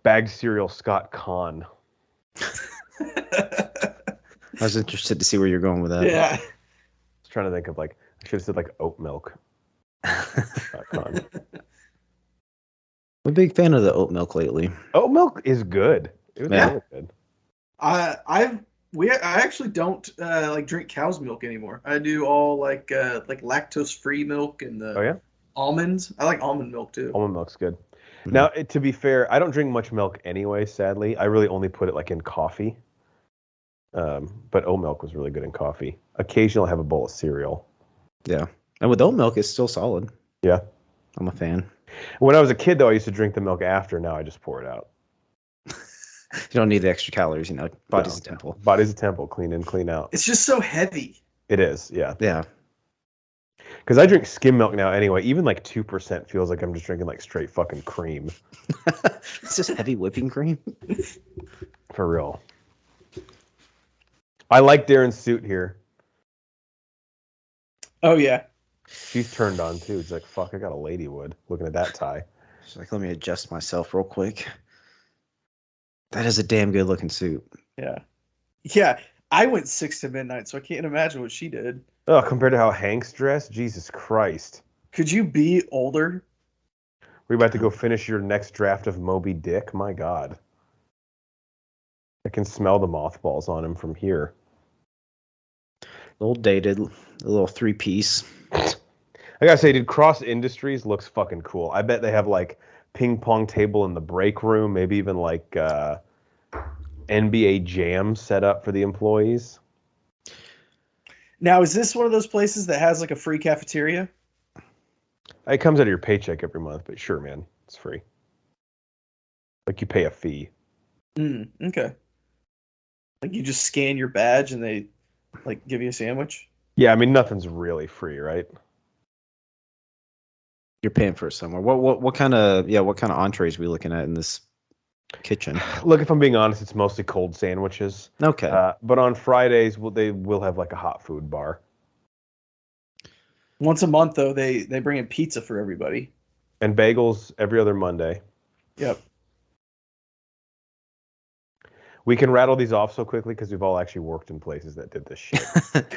bagged cereal Scott Kahn. I was interested to see where you're going with that. Yeah. I was trying to think of like, I should have said like oat milk. Scott Kahn. I'm a big fan of the oat milk lately. Oat milk is good. It was Yeah. really good. I actually don't like drink cow's milk anymore. I do all like lactose free milk and the Oh yeah? almonds. I like almond milk too. Almond milk's good. Mhm. Now, to be fair, I don't drink much milk anyway, sadly. I really only put it like in coffee. But oat milk was really good in coffee. Occasionally I'll have a bowl of cereal. Yeah. And with oat milk, it's still solid. Yeah. I'm a fan. When I was a kid, though, I used to drink the milk after. Now I just pour it out. You don't need the extra calories, body's a No, temple. Body's a temple, clean in, clean out. It's just so heavy. It is, yeah. Yeah. Because I drink skim milk now anyway. Even like 2% feels like I'm just drinking like straight fucking cream. It's just heavy whipping cream. For real. I like Darren's suit here. Oh yeah. She's turned on too. She's like, fuck, I got a ladywood looking at that tie. She's like, let me adjust myself real quick. That is a damn good looking suit. Yeah. Yeah. I went 6 to midnight, so I can't imagine what she did. Oh, compared to how Hank's dressed? Jesus Christ. Could you be older? We're about to go finish your next draft of Moby Dick? My God. I can smell the mothballs on him from here. A little dated, a little 3-piece. I gotta say, dude, Cross Industries looks fucking cool. I bet they have like ping pong table in the break room, maybe even like NBA Jam set up for the employees. Now, is this one of those places that has like a free cafeteria? It comes out of your paycheck every month, but sure, man, it's free. Like you pay a fee. Okay. Like you just scan your badge and they like give you a sandwich? Yeah, I mean nothing's really free, right? You're paying for it somewhere. What kind of entrees are we looking at in this kitchen? Look, if I'm being honest, it's mostly cold sandwiches. Okay. But on Fridays, they will have like a hot food bar. Once a month, though, they bring in pizza for everybody. And bagels every other Monday. Yep. We can rattle these off so quickly because we've all actually worked in places that did this shit.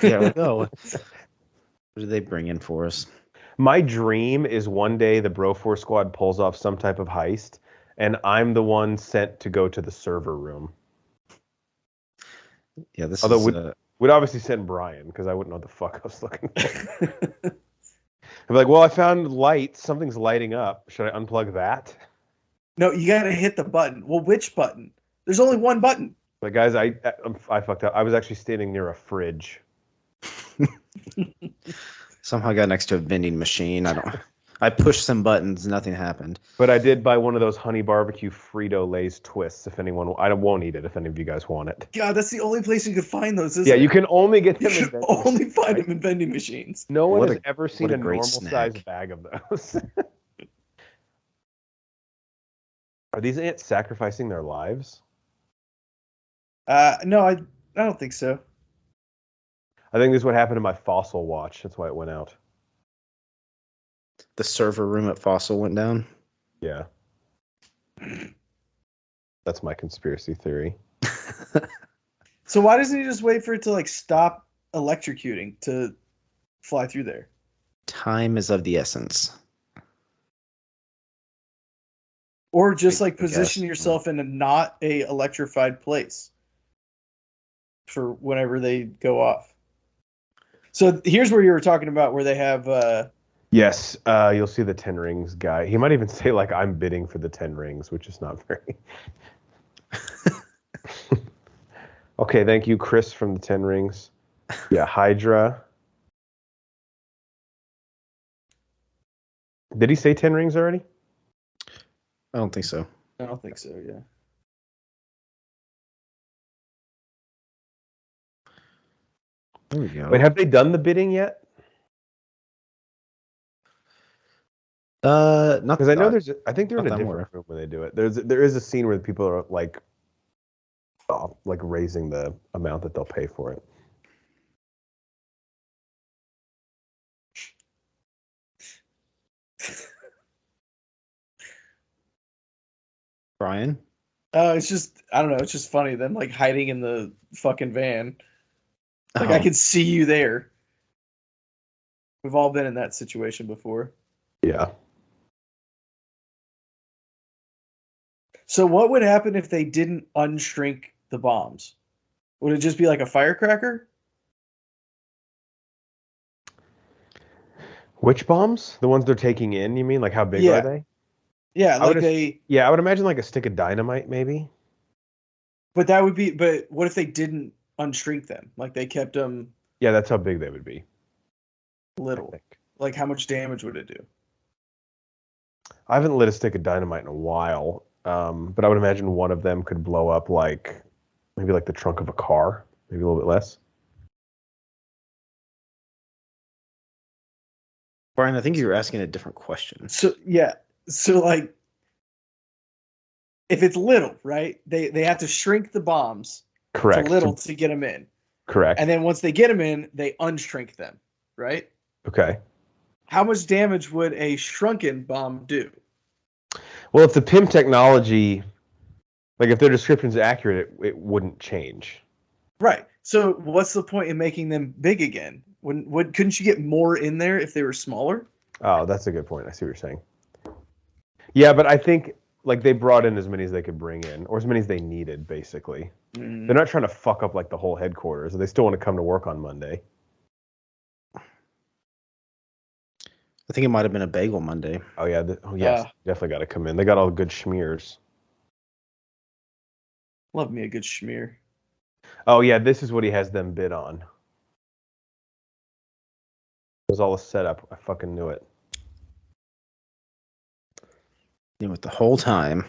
Yeah. What do they bring in for us? My dream is one day the Broforce squad pulls off some type of heist, and I'm the one sent to go to the server room. Yeah, this Although is... we'd obviously send Brian, because I wouldn't know what the fuck I was looking for. I'd be like, well, I found lights. Something's lighting up. Should I unplug that? No, you gotta hit the button. Well, which button? There's only one button. But guys, I fucked up. I was actually standing near a fridge. Somehow I got next to a vending machine. I pushed some buttons, nothing happened. But I did buy one of those honey barbecue Frito-Lay's twists. If anyone, I won't eat it if any of you guys want it. God, that's the only place you could find those. Yeah, you can only get them. You can only find them in vending machines. No one has ever seen a great normal snack. size bag of those. Are these ants sacrificing their lives? No, I don't think so. I think this is what happened to my Fossil watch. That's why it went out. The server room at Fossil went down. Yeah. That's my conspiracy theory. So why doesn't he just wait for it to like stop electrocuting to fly through there? Time is of the essence. Or just like I guess. position yourself in a not a electrified place for whenever they go off. So here's where you were talking about where they have Yes, you'll see the 10 rings guy. He might even say like I'm bidding for the 10 rings, which is not very. Okay, thank you, Chris from the 10 rings. Yeah, Hydra. Did he say 10 rings already? I don't think so. I don't think so, yeah. There we go. Wait, have they done the bidding yet? Not Because I know I think they're in a not that different room when they do it. There is a scene where people are like raising the amount that they'll pay for it. Brian. It's just I don't know. It's just funny them like hiding in the fucking van. Like I can see you there. We've all been in that situation before. Yeah. So what would happen if they didn't unshrink the bombs? Would it just be like a firecracker? Which bombs? The ones they're taking in, you mean? Like how big are they? Yeah, I would imagine like a stick of dynamite, maybe. But what if they didn't unshrink them? Like they kept them. Yeah, that's how big they would be. Little. Like how much damage would it do? I haven't lit a stick of dynamite in a while. But I would imagine one of them could blow up like maybe like the trunk of a car, maybe a little bit less. Brian, I think you're asking a different question. So like if it's little, right? They have to shrink the bombs Correct. to little to get them in. Correct. And then once they get them in, they unshrink them, right? Okay. How much damage would a shrunken bomb do? Well, if the PIM technology, like if their description's accurate, it wouldn't change. Right. So what's the point in making them big again? Couldn't you get more in there if they were smaller? Oh, that's a good point. I see what you're saying. Yeah, but I think like they brought in as many as they could bring in, or as many as they needed, basically. They're not trying to fuck up like the whole headquarters. They still want to come to work on Monday. I think it might have been a bagel Monday. Oh yeah, yes, definitely got to come in. They got all the good schmears. Love me a good schmear. Oh yeah, this is what he has them bid on. It was all a setup. I fucking knew it. Knew it the whole time.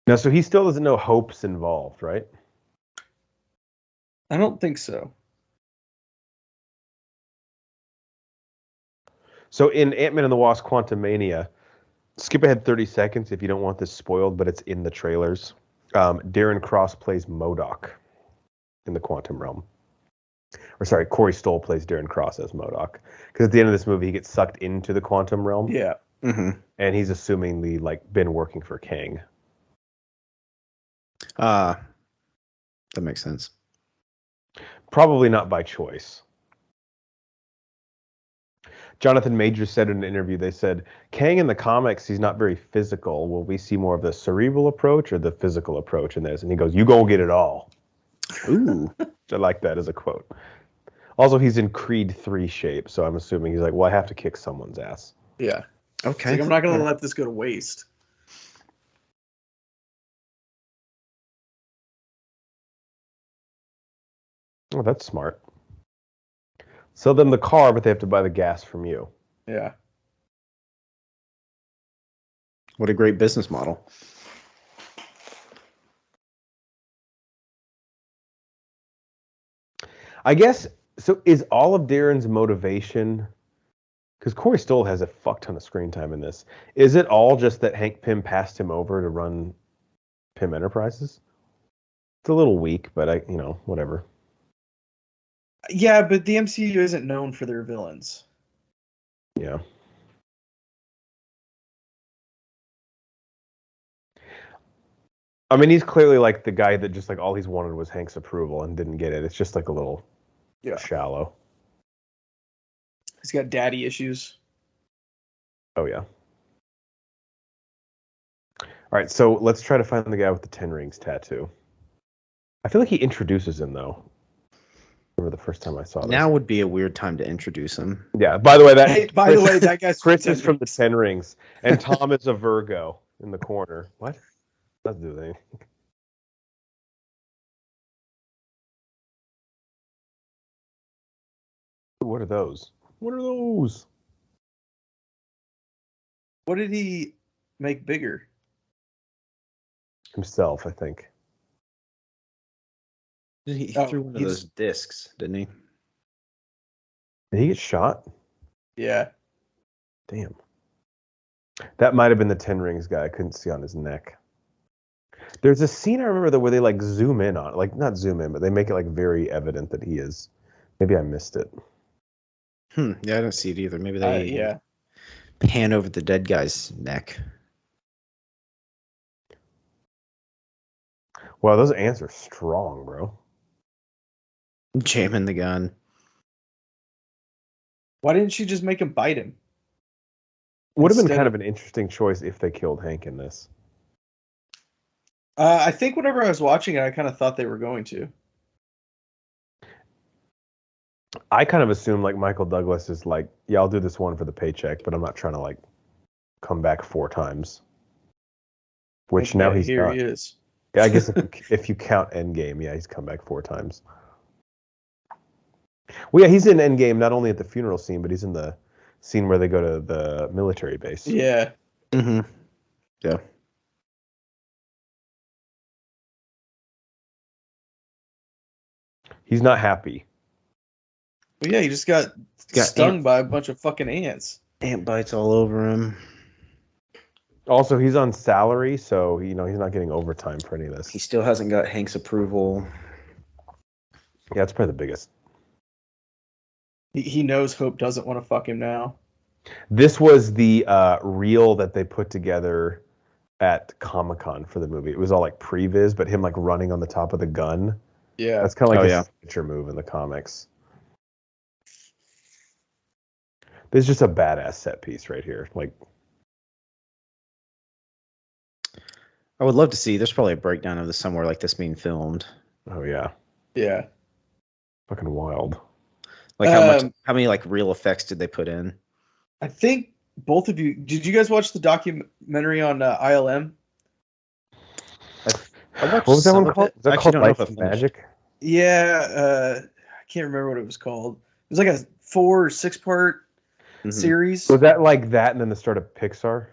Now, so he still doesn't know Hope's involved, right? I don't think so. So in Ant-Man and the Wasp: Quantumania, skip ahead 30 seconds if you don't want this spoiled, but it's in the trailers. Darren Cross plays MODOK in the quantum realm. Or sorry, Corey Stoll plays Darren Cross as MODOK. Because at the end of this movie, he gets sucked into the quantum realm. Yeah. Mm-hmm. And he's assumingly like been working for Kang. That makes sense. Probably not by choice. Jonathan Majors said in an interview, they said, Kang in the comics, he's not very physical. Will we see more of the cerebral approach or the physical approach in this? And he goes, you gonna get it all. Ooh. I like that as a quote. Also, he's in Creed 3 shape, so I'm assuming he's like, well, I have to kick someone's ass. Yeah. Okay. Like, I'm not going to let this go to waste. Oh, that's smart. Sell them the car, but they have to buy the gas from you. Yeah. What a great business model. I guess, so is all of Darren's motivation, because Corey Stoll has a fuck ton of screen time in this, is it all just that Hank Pym passed him over to run Pym Enterprises? It's a little weak, but whatever. Yeah, but the MCU isn't known for their villains. Yeah. I mean, he's clearly like the guy that just like all he's wanted was Hank's approval and didn't get it. It's just like a little shallow. He's got daddy issues. Oh, yeah. All right, so let's try to find the guy with the 10 rings tattoo. I feel like he introduces him, though. I remember the first time I saw this. Now would be a weird time to introduce him. Yeah, by the way, that guy's Chris is from the 10 rings, and Tom is a Virgo in the corner. What? Let's do that. What are those? What are those? What did he make bigger? Himself, I think. He threw one of those discs, didn't he? Did he get shot? Yeah. Damn. That might have been the 10 rings guy. I couldn't see on his neck. There's a scene I remember where they like zoom in on it. Like not zoom in, but they make it like very evident that he is. Maybe I missed it. Yeah, I don't see it either. Maybe they pan over the dead guy's neck. Wow, those ants are strong, bro. Jamming the gun. Why didn't you just make him bite him? Would have been kind of an interesting choice if they killed Hank in this. I think whenever I was watching it, I kind of thought they were going to. I kind of assumed like Michael Douglas is like, yeah, I'll do this one for the paycheck, but I'm not trying to like come back 4 times. Which now he's here done. he is. Yeah, I guess if you count Endgame, yeah, he's come back 4 times. Well, yeah, he's in Endgame not only at the funeral scene, but he's in the scene where they go to the military base. Yeah. Mm-hmm. Yeah. He's not happy. Well, yeah, he just got stung by a bunch of fucking ants. Ant bites all over him. Also, he's on salary, so he's not getting overtime for any of this. He still hasn't got Hank's approval. Yeah, that's probably the biggest. He knows Hope doesn't want to fuck him now. This was the reel that they put together at Comic-Con for the movie. It was all like previs, but him like running on the top of the gun. Yeah. That's kind of like his signature move in the comics. This is just a badass set piece right here. Like, I would love to see. There's probably a breakdown of this somewhere, like this being filmed. oh yeah, Yeah. fucking wild. Like how many like real effects did they put in? I think both of you. Did you guys watch the documentary on ILM? What was that one called? Was that called Life of Magic? Yeah, I can't remember what it was called. It was like a 4 or 6 part series. Was that like that and then the start of Pixar?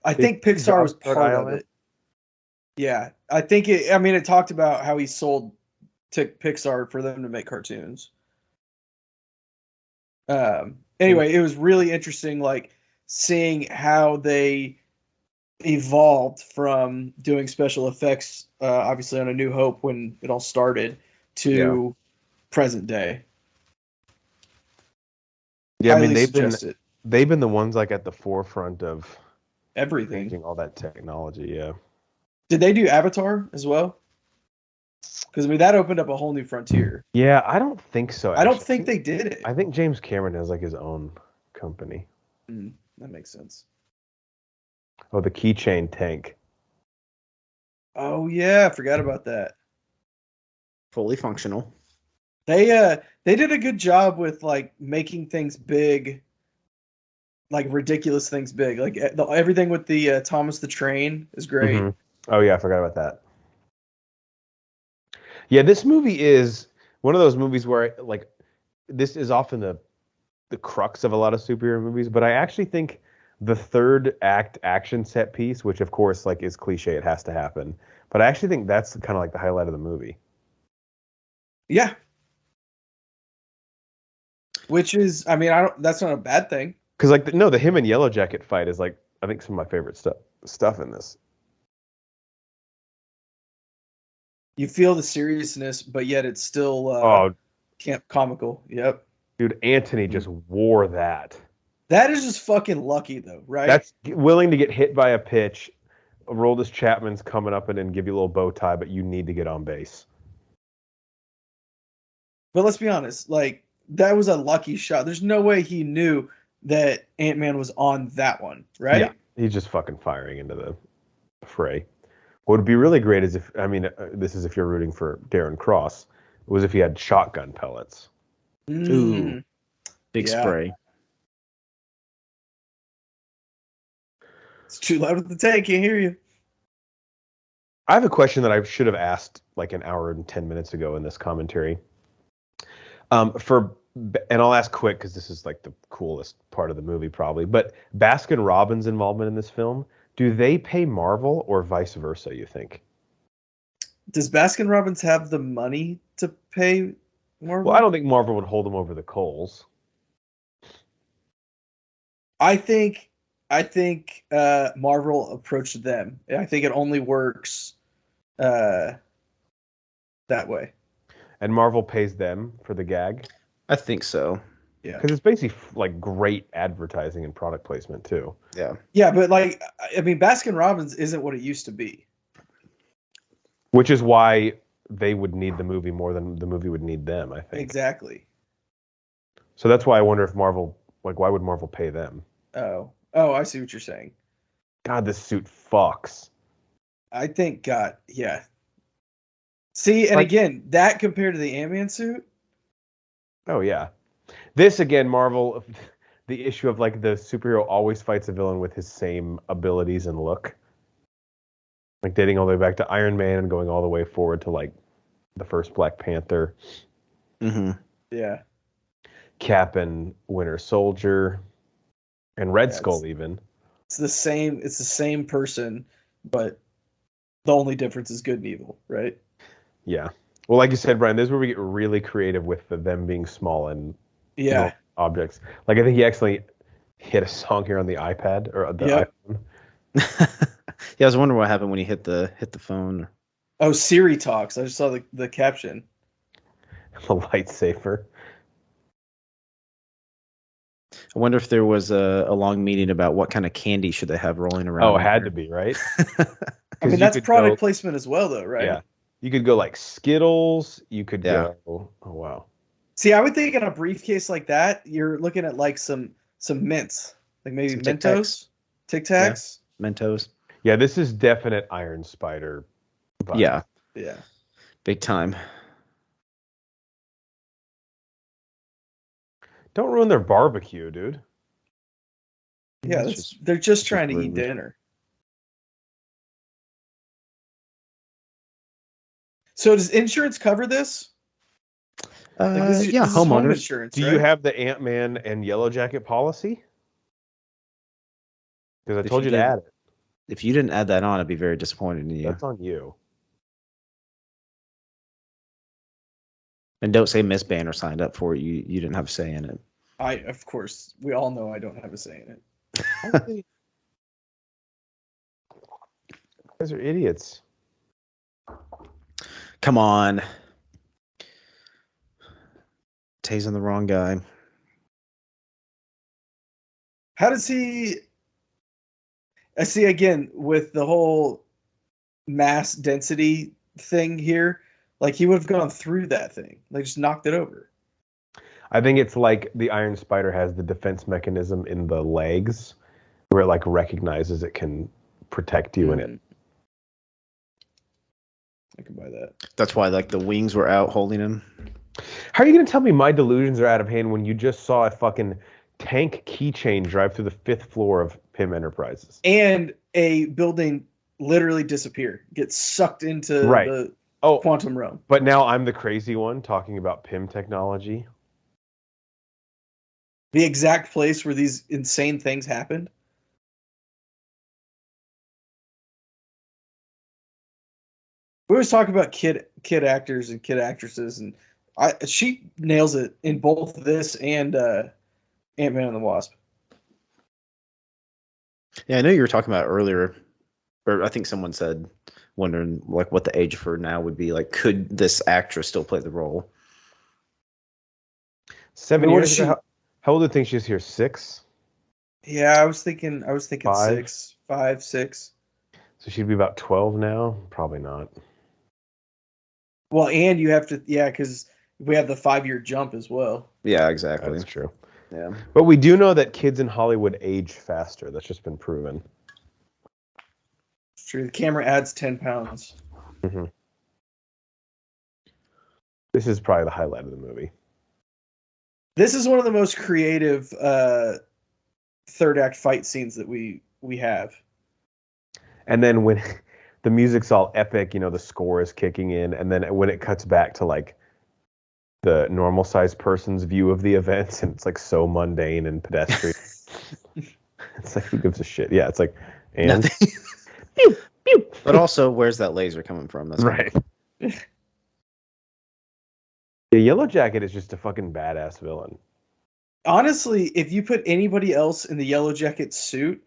I think Pixar was part of it. Yeah, I think it. I mean, it talked about how he sold to Pixar for them to make cartoons. Anyway, it was really interesting, like seeing how they evolved from doing special effects, obviously on A New Hope when it all started, to present day. Yeah, I mean they've been the ones like at the forefront of everything, changing all that technology. Yeah. Did they do Avatar as well? Because I mean that opened up a whole new frontier. Yeah, I don't think so. Actually. I don't think they did it. I think James Cameron has like his own company. That makes sense. Oh, the keychain tank. Oh yeah, I forgot about that. Fully functional. They did a good job with like making things big, like ridiculous things big. Like everything with the Thomas the Train is great. Mm-hmm. Oh yeah, I forgot about that. Yeah, this movie is one of those movies where like this is often the crux of a lot of superhero movies, but I actually think the third act action set piece, which of course like is cliche, it has to happen, but I actually think that's kind of like the highlight of the movie. Yeah. Which is, I mean, that's not a bad thing. Because like the him and Yellow Jacket fight is like I think some of my favorite stuff in this. You feel the seriousness, but yet it's still comical. Yep. Dude, Anthony just wore that. That is just fucking lucky, though, right? That's willing to get hit by a pitch. Aroldis Chapman's coming up and give you a little bow tie, but you need to get on base. But let's be honest, like that was a lucky shot. There's no way he knew that Ant-Man was on that one, right? Yeah, he's just fucking firing into the fray. What would be really great is this is if you're rooting for Darren Cross, was if he had shotgun pellets. Ooh, big spray. It's too loud with the tank. Can't hear you. I have a question that I should have asked like an hour and 10 minutes ago in this commentary. And I'll ask quick because this is like the coolest part of the movie probably. But Baskin Robbins' involvement in this film, do they pay Marvel or vice versa, you think? Does Baskin Robbins have the money to pay Marvel? Well, I don't think Marvel would hold them over the coals. I think Marvel approached them. I think it only works that way. And Marvel pays them for the gag? I think so. Yeah. Because it's basically like great advertising and product placement too. Yeah. Yeah, but like, I mean, Baskin Robbins isn't what it used to be. Which is why they would need the movie more than the movie would need them, I think. Exactly. So that's why I wonder if Marvel, like, why would Marvel pay them? Oh, I see what you're saying. God, this suit fucks. I think, God, yeah. See, and like, again, that compared to the Ant-Man suit? Oh, yeah. This, again, Marvel, the issue of, like, the superhero always fights a villain with his same abilities and look. Like, dating all the way back to Iron Man and going all the way forward to, like, the first Black Panther. Mm-hmm. Yeah. Cap and Winter Soldier, and Red Yeah, Skull even. It's the same. It's the same person, but the only difference is good and evil, right? Yeah. Well, like you said, Brian, this is where we get really creative with them being small and Yeah. objects. Like I think he actually hit a song here on the iPad or the Yep. iPhone. Yeah, I was wondering what happened when he hit the phone. Oh, Siri talks. I just saw the caption. The lightsaber. I wonder if there was a long meeting about what kind of candy should they have rolling around. Oh, it had to be, right? I mean, that's product placement as well, though, right? Yeah. You could go like Skittles. You could Yeah. go. Oh wow. See, I would think in a briefcase like that, you're looking at like some mints, like maybe Some Mentos, Tic Tacs. Mentos. Yeah, this is definite Iron Spider vibe. Yeah, Yeah. big time. Don't ruin their barbecue, dude. Yeah, It's they're just trying to eat rude. dinner. So does insurance cover this? Like this is home homeowners. insurance, Do right? you have the Ant-Man and Yellow Jacket policy? Because I If told you you to did- add it. If you didn't add that on, I'd be very disappointed in you. That's on you. And don't say Miss Banner signed up for it. You didn't have a say in it. Of course, we all know I don't have a say in it. You guys are idiots. Come on. Tasing the wrong guy. How does he? I see again with the whole mass density thing here. Like he would have gone through that thing, like just knocked it over. I think it's like the Iron Spider has the defense mechanism in the legs, where it like recognizes it can protect you in it. I can buy that. That's why like the wings were out holding him. How are you gonna tell me my delusions are out of hand when you just saw a fucking tank keychain drive through the 5th floor of PIM Enterprises? And a building literally disappear, get sucked into the quantum realm. But now I'm the crazy one talking about PIM technology. The exact place where these insane things happened. We always talk about kid actors and kid actresses, and she nails it in both this and Ant-Man and the Wasp. Yeah, I know you were talking about earlier, or I think someone said, wondering like what the age for now would be. Like, could this actress still play the role? 7 years ago. How old do you think she's here? 6? Yeah, I was thinking 5? 5, 6. So she'd be about 12 now? Probably not. Well, and you have to, because we have the 5-year jump as well. Yeah, exactly. That's true. Yeah. But we do know that kids in Hollywood age faster. That's just been proven. It's true. The camera adds 10 pounds. Mm-hmm. This is probably the highlight of the movie. This is one of the most creative third act fight scenes that we have. And then when the music's all epic, the score is kicking in, and then when it cuts back to like the normal sized person's view of the events, and it's like so mundane and pedestrian. It's like, who gives a shit? Yeah, it's like, and pew, pew. But also, where's that laser coming from? That's right. The Yellow Jacket is just a fucking badass villain. Honestly, if you put anybody else in the Yellow Jacket suit,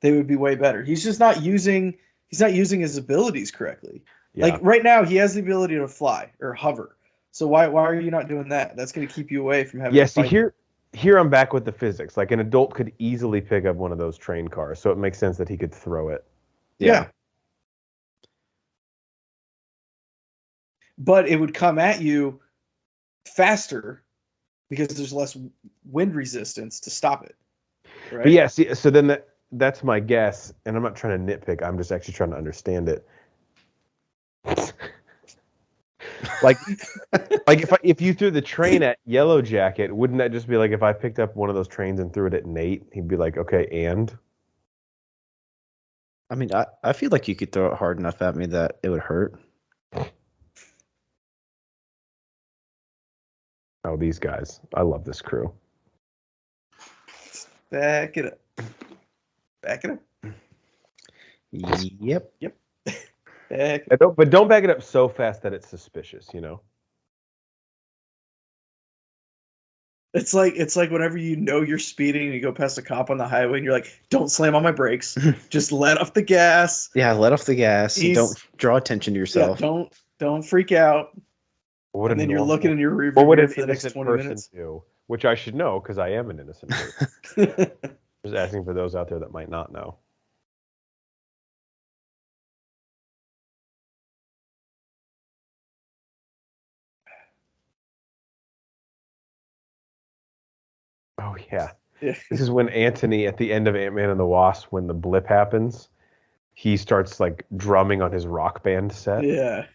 they would be way better. He's just not using his abilities correctly. Yeah. Like right now, he has the ability to fly or hover. So why are you not doing that? That's going to keep you away from having. Yeah. See, here I'm back with the physics. Like an adult could easily pick up one of those train cars, so it makes sense that he could throw it. Yeah. But it would come at you faster because there's less wind resistance to stop it. Right? But yeah, see, so then that's my guess, and I'm not trying to nitpick. I'm just actually trying to understand it. like if you threw the train at Yellow Jacket, wouldn't that just be like if I picked up one of those trains and threw it at Nate, he'd be like, okay, and? I mean, I feel like you could throw it hard enough at me that it would hurt. Oh, these guys. I love this crew. Back it up. Back it up. Yep. Yep. Back. But don't back it up so fast that it's suspicious, you know? It's like whenever you know you're speeding and you go past a cop on the highway and you're like, don't slam on my brakes. Just let off the gas. Yeah, let off the gas. Don't draw attention to yourself. Yeah, don't freak out. And then you're looking in your rearview mirror for the next 20 minutes. Do? Which I should know because I am an innocent person. Just asking for those out there that might not know. Oh, yeah. This is when Anthony, at the end of Ant-Man and the Wasp, when the blip happens, he starts like drumming on his rock band set. Yeah.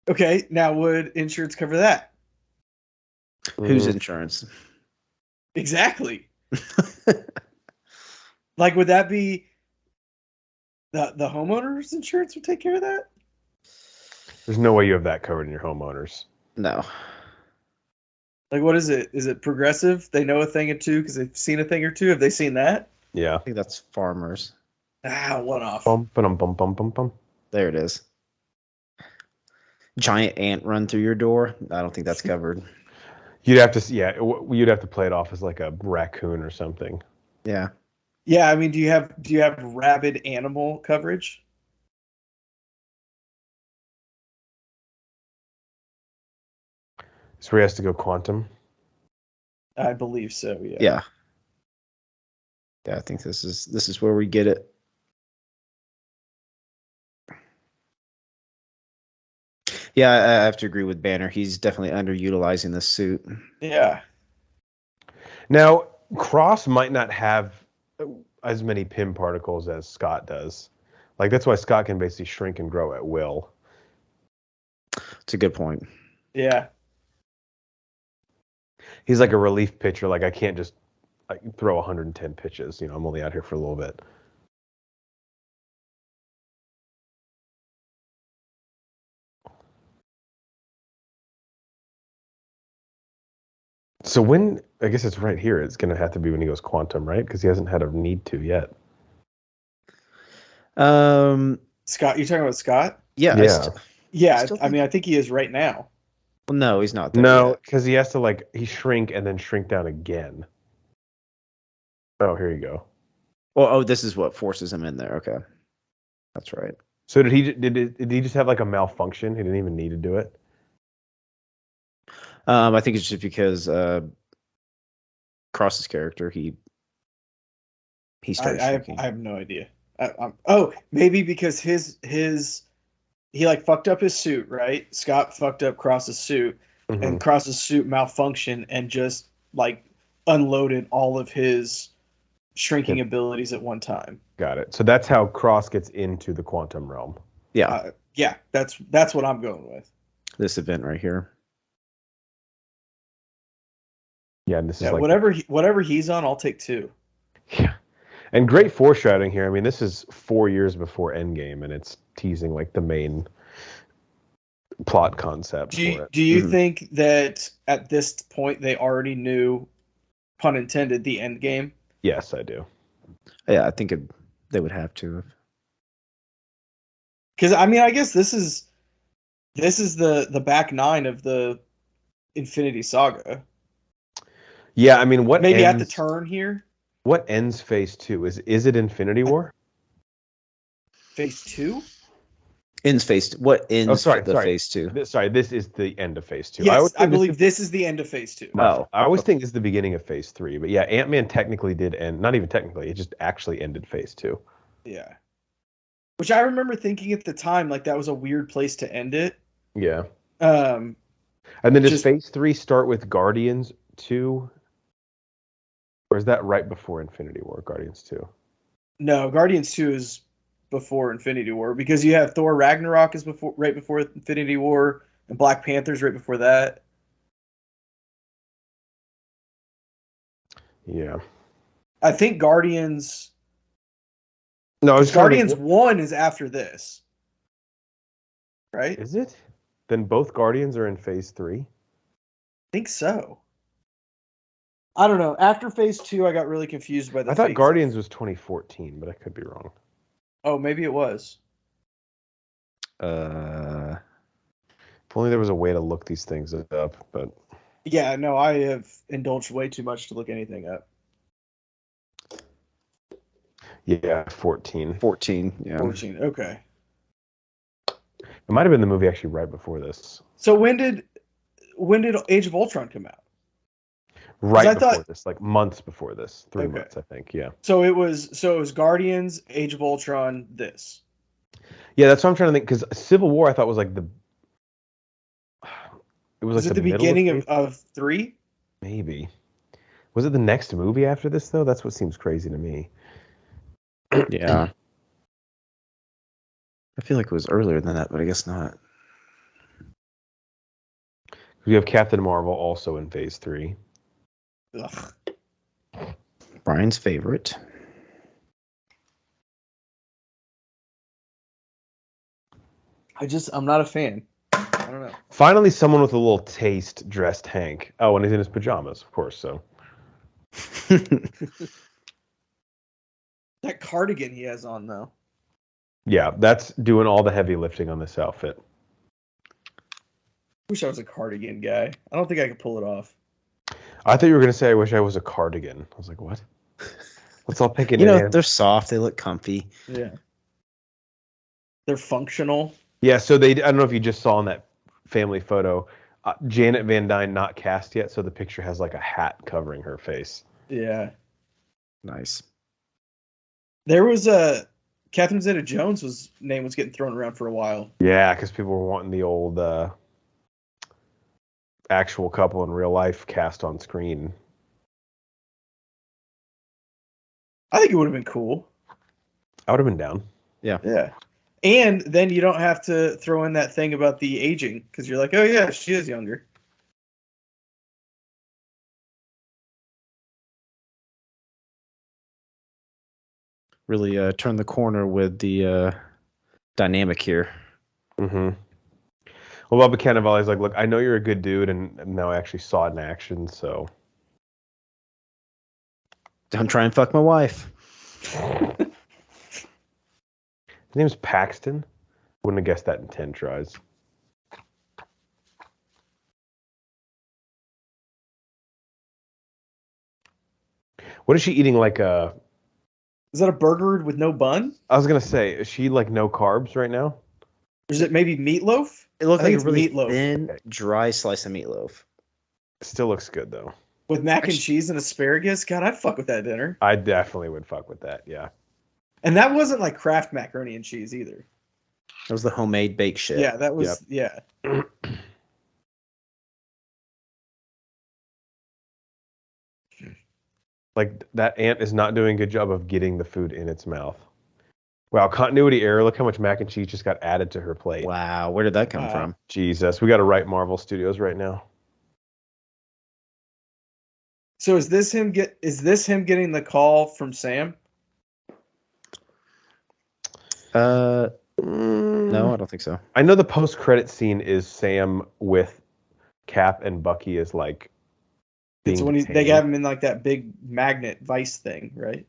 Okay, now would insurance cover that? Whose insurance? Exactly. Like, would that be the homeowner's insurance would take care of that? There's no way you have that covered in your homeowners. No. Like, what is it? Is it Progressive? They know a thing or two because they've seen a thing or two. Have they seen that? Yeah. I think that's Farmers. One off. Bum, bum, bum, bum, bum, bum. There it is. Giant ant run through your door. I don't think that's covered. You'd have to play it off as like a raccoon or something. Yeah. Yeah, I mean, do you have rabid animal coverage? So he has to go quantum. I believe so. Yeah. Yeah. Yeah, I think this is where we get it. Yeah, I have to agree with Banner. He's definitely underutilizing the suit. Yeah. Now, Cross might not have as many Pym particles as Scott does. Like, that's why Scott can basically shrink and grow at will. It's a good point. Yeah. He's like a relief pitcher. Like, I can't just throw 110 pitches. You know, I'm only out here for a little bit. So I guess it's right here. It's going to have to be when he goes quantum, right? Because he hasn't had a need to yet. Scott, you talking about Scott? Yeah. Yeah. I mean, I think he is right now. Well, no, he's not there. No, because he has to he shrink and then shrink down again. Oh, here you go. Well, this is what forces him in there. Okay, that's right. So did he just have like a malfunction? He didn't even need to do it. I think it's just because Cross's character he started shrinking. I have no idea. Maybe because he like fucked up his suit, right? Scott fucked up Cross's suit, and Cross's suit malfunctioned and just like unloaded all of his shrinking abilities at one time. Got it. So that's how Cross gets into the quantum realm. Yeah. Yeah, that's what I'm going with. This event right here. Yeah, and this is like whatever he's on, I'll take 2. Yeah. And great foreshadowing here. I mean, this is 4 years before Endgame, and it's teasing like the main plot concept for it. Do you think that at this point they already knew, pun intended, the end game? Yes, I do. Yeah, I think they would have to. Because I mean, I guess this is the back 9 of the Infinity Saga. Yeah, I mean, maybe at the turn here? What ends Phase 2? Is it Infinity War? Phase 2? Ends Phase 2. What ends sorry. Phase 2? Sorry, this is the end of Phase 2. Yes, I believe this is the end of Phase 2. I always think this is the beginning of Phase 3. But yeah, Ant-Man technically did end. Not even technically. It just actually ended Phase 2. Yeah. Which I remember thinking at the time, like, that was a weird place to end it. Yeah. And then does Phase 3 start with Guardians 2? Or is that right before Infinity War, Guardians 2? No, Guardians 2 is before Infinity War because you have Thor Ragnarok is right before Infinity War and Black Panther's right before that. Yeah. I think Guardians 1 is after this. Right? Is it? Then both Guardians are in Phase 3? I think so. I don't know. After Phase 2, I got really confused by the I thought phases. Guardians was 2014, but I could be wrong. Oh, maybe it was. If only there was a way to look these things up, but... Yeah, no, I have indulged way too much to look anything up. Yeah, 14. 14. Yeah. 14, okay. It might have been the movie actually right before this. So when did Age of Ultron come out? Right before this, like months before this. 3 Okay. months, I think, yeah. So it was Guardians, Age of Ultron, this. Yeah, that's what I'm trying to think, because Civil War I thought was like the... It was Was like it the middle beginning of 3? Maybe. Was it the next movie after this, though? That's what seems crazy to me. Yeah. I feel like it was earlier than that, but I guess not. We have Captain Marvel also in Phase 3. Ugh. Brian's favorite. I'm not a fan. I don't know. Finally, someone with a little taste dressed Hank. Oh, and he's in his pajamas, of course, so. That cardigan he has on, though. Yeah, that's doing all the heavy lifting on this outfit. Wish I was a cardigan guy. I don't think I could pull it off. I thought you were going to say, I wish I was a cardigan. I was like, what? Let's all pick it You know, in. they're soft. They look comfy. Yeah. They're functional. Yeah, so I don't know if you just saw in that family photo, Janet Van Dyne not cast yet, so the picture has like a hat covering her face. Yeah. Nice. There was Catherine Zeta-Jones' name was getting thrown around for a while. Yeah, because people were wanting the old actual couple in real life cast on screen. I think it would have been cool. I would have been down. Yeah. And then you don't have to throw in that thing about the aging, because you're like, oh yeah, she is younger. Really turn the corner with the dynamic here. Mm-hmm. Well, Bubba Cannavale's like, look, I know you're a good dude, and now I actually saw it in action, so. Don't try and fuck my wife. His name's Paxton. Wouldn't have guessed that in 10 tries. What is she eating, like a... Is that a burger with no bun? I was going to say, is she like no carbs right now? Or is it maybe meatloaf? It looked I like think a really it's meatloaf. thin, dry slice of meatloaf. Still looks good, though. With mac and cheese and asparagus? God, I'd fuck with that dinner. I definitely would fuck with that, yeah. And that wasn't like Kraft macaroni and cheese either. That was the homemade baked shit. Yeah, that was, yeah. Like, that ant is not doing a good job of getting the food in its mouth. Wow, continuity error. Look how much mac and cheese just got added to her plate. Wow, where did that come from? Jesus, we got to write Marvel Studios right now. So is this him getting the call from Sam? No, I don't think so. I know the post-credit scene is Sam with Cap and Bucky is like being It's when they detained. have him in like that big magnet vice thing, right?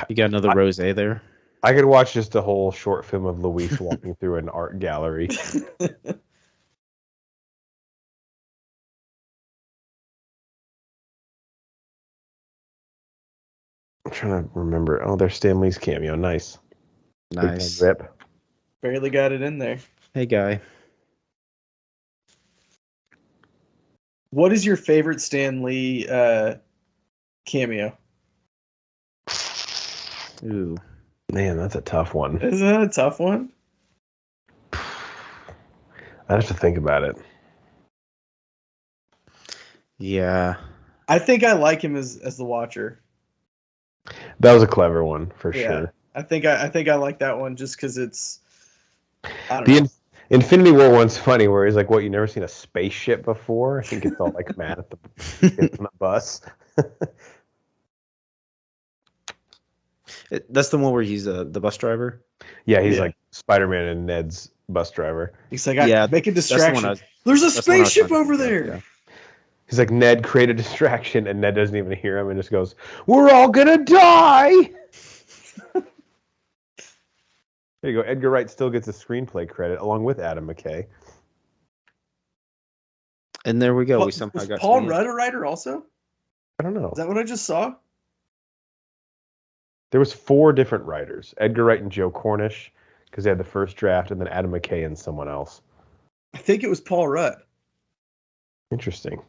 You got another rosé there? I could watch just a whole short film of Luis walking through an art gallery. I'm trying to remember. Oh, there's Stan Lee's cameo. Nice. Nice. Big rip. Barely got it in there. Hey, guy. What is your favorite Stan Lee cameo? Ooh. Man, that's a tough one. Is that a tough one? I have to think about it. Yeah. I think I like him as the Watcher. That was a clever one for Yeah. sure. I think I like that one just because it's. I don't The know. Infinity War one's funny, where he's like, "What? You never seen a spaceship before?" I think it's all like mad at the bus. That's the one where he's the bus driver. Yeah, he's Yeah. like Spider-Man and Ned's bus driver. He's like, Yeah, make a that's the one distraction. I was- There's a that's the one I was spaceship trying to over think of, there. yeah. He's like, Ned, create a distraction, and Ned doesn't even hear him and just goes, "We're all gonna die." There you go. Edgar Wright still gets a screenplay credit along with Adam McKay. And there we go. We Was somehow got Paul to the end. Rudd a writer also? I don't know. Is that what I just saw? There was 4 different writers: Edgar Wright and Joe Cornish, because they had the first draft, and then Adam McKay and someone else. I think it was Paul Rudd. Interesting.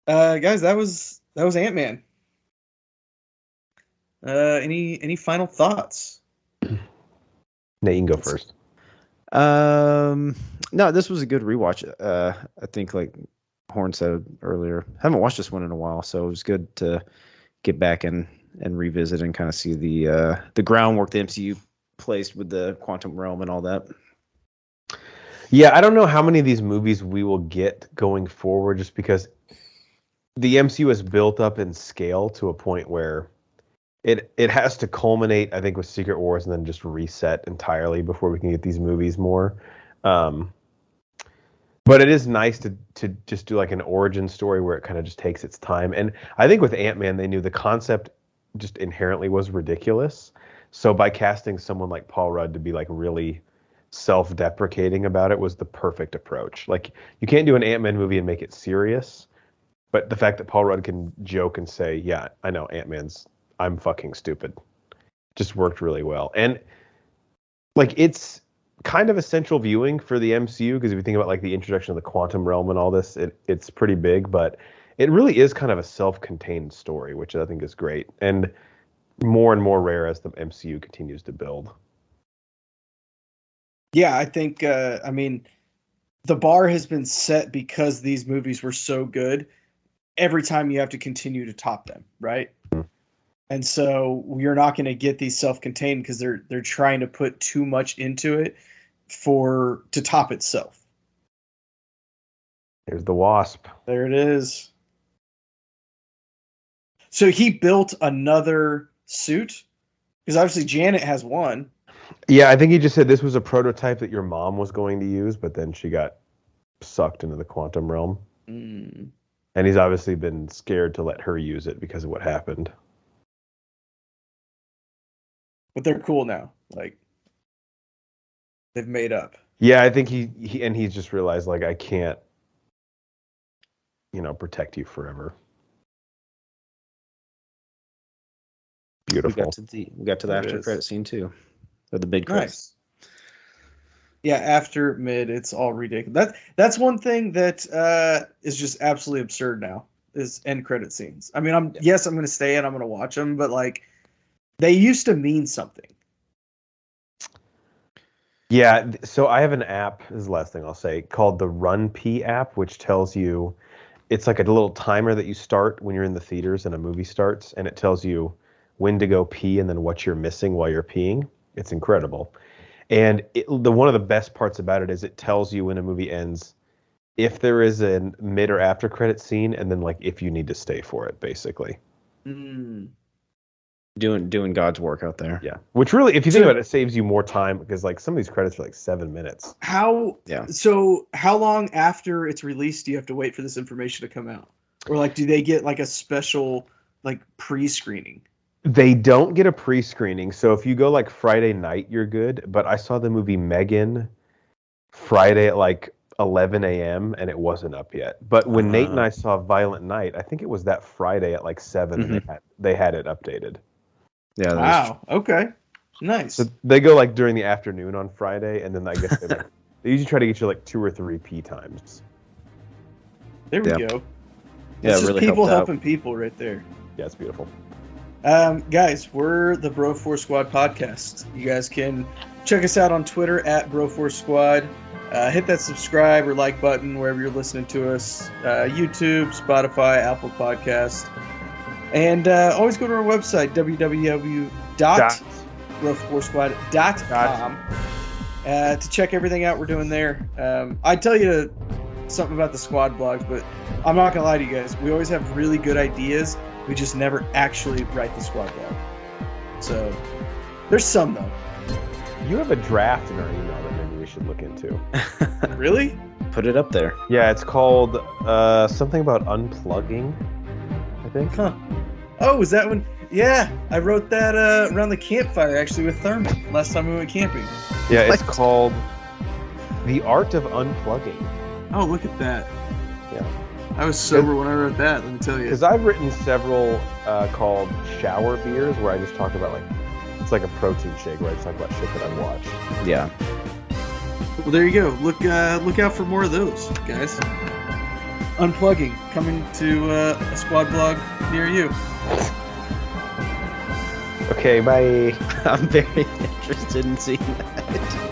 Guys, that was Ant-Man. Any final thoughts? Nate, you can go first. No, this was a good rewatch. I think like Horn said earlier, haven't watched this one in a while, so it was good to get back and revisit and kind of see the groundwork the MCU placed with the quantum realm and all that. Yeah, I don't know how many of these movies we will get going forward, just because the MCU has built up in scale to a point where it has to culminate, I think, with Secret Wars and then just reset entirely before we can get these movies more. But it is nice to just do like an origin story where it kind of just takes its time. And I think with Ant-Man, they knew the concept just inherently was ridiculous. So by casting someone like Paul Rudd to be like really self-deprecating about it was the perfect approach. Like, you can't do an Ant-Man movie and make it serious, but the fact that Paul Rudd can joke and say, "Yeah, I know I'm fucking stupid," just worked really well. And like, it's kind of essential viewing for the MCU, because if you think about like the introduction of the quantum realm and all this, it's pretty big, but it really is kind of a self-contained story, which I think is great and more rare as the MCU continues to build. Yeah, I think, I mean, the bar has been set because these movies were so good. Every time you have to continue to top them, right? And so you're not going to get these self-contained because they're trying to put too much into it to top itself. Here's the Wasp. There it is. So he built another suit, because obviously Janet has one. Yeah, I think he just said this was a prototype that your mom was going to use, but then she got sucked into the quantum realm. Mm. And he's obviously been scared to let her use it because of what happened. But they're cool now. Like, they've made up. Yeah, I think he's just realized, like, I can't, protect you forever. Beautiful. We got to the There it after is. credit scene too, or the mid credits. Nice. Yeah, after mid, it's all ridiculous. That's one thing that is just absolutely absurd now, is end credit scenes. I mean, I'm going to stay and I'm going to watch them, but like, they used to mean something. Yeah, so I have an app, this is the last thing I'll say, called the Run P app, which tells you, it's like a little timer that you start when you're in the theaters and a movie starts, and it tells you when to go pee and then what you're missing while you're peeing. It's incredible. And one of the best parts about it is it tells you when a movie ends, if there is a mid or after credit scene, and then like if you need to stay for it, basically. Mm. Doing God's work out there. Yeah. Which really, if you think about it, it saves you more time, because like some of these credits are like 7 minutes. So how long after it's released do you have to wait for this information to come out? Or like, do they get like a special like pre-screening? They don't get a pre-screening, so if you go like Friday night, you're good. But I saw the movie Megan Friday at like 11 a.m. and it wasn't up yet. But when Nate and I saw Violent Night, I think it was that Friday at like 7, and they had it updated. Yeah. Wow. Okay. Nice. So they go like during the afternoon on Friday, and then I guess they usually try to get you like 2 or 3 P times. There we go. Yeah, It's just really people helped out. helping people right there. Yeah, it's beautiful. Guys, we're the Bro Force Squad podcast. You guys can check us out on Twitter at Bro Force Squad. Hit that subscribe or like button wherever you're listening to us. YouTube, Spotify, Apple Podcasts. And always go to our website, www.broforcesquad.com, to check everything out we're doing there. I'd tell you something about the squad blogs, but I'm not going to lie to you guys. We always have really good ideas, We just never actually write the squad blog. So there's some though. You have a draft in our email that maybe we should look into. Really? Put it up there. Yeah, it's called something about unplugging, I think. Huh. Oh, was that one? Yeah, I wrote that around the campfire actually with Thurman last time we went camping. Yeah, it's called The Art of Unplugging. Oh, look at that. Yeah. I was sober when I wrote that, let me tell you. Because I've written several called shower beers where I just talk about it's like a protein shake where I just talk about shit that I watched. Yeah. Well, there you go. Look out for more of those, guys. Unplugging, coming to a squad blog near you. Okay, bye. I'm very interested in seeing that.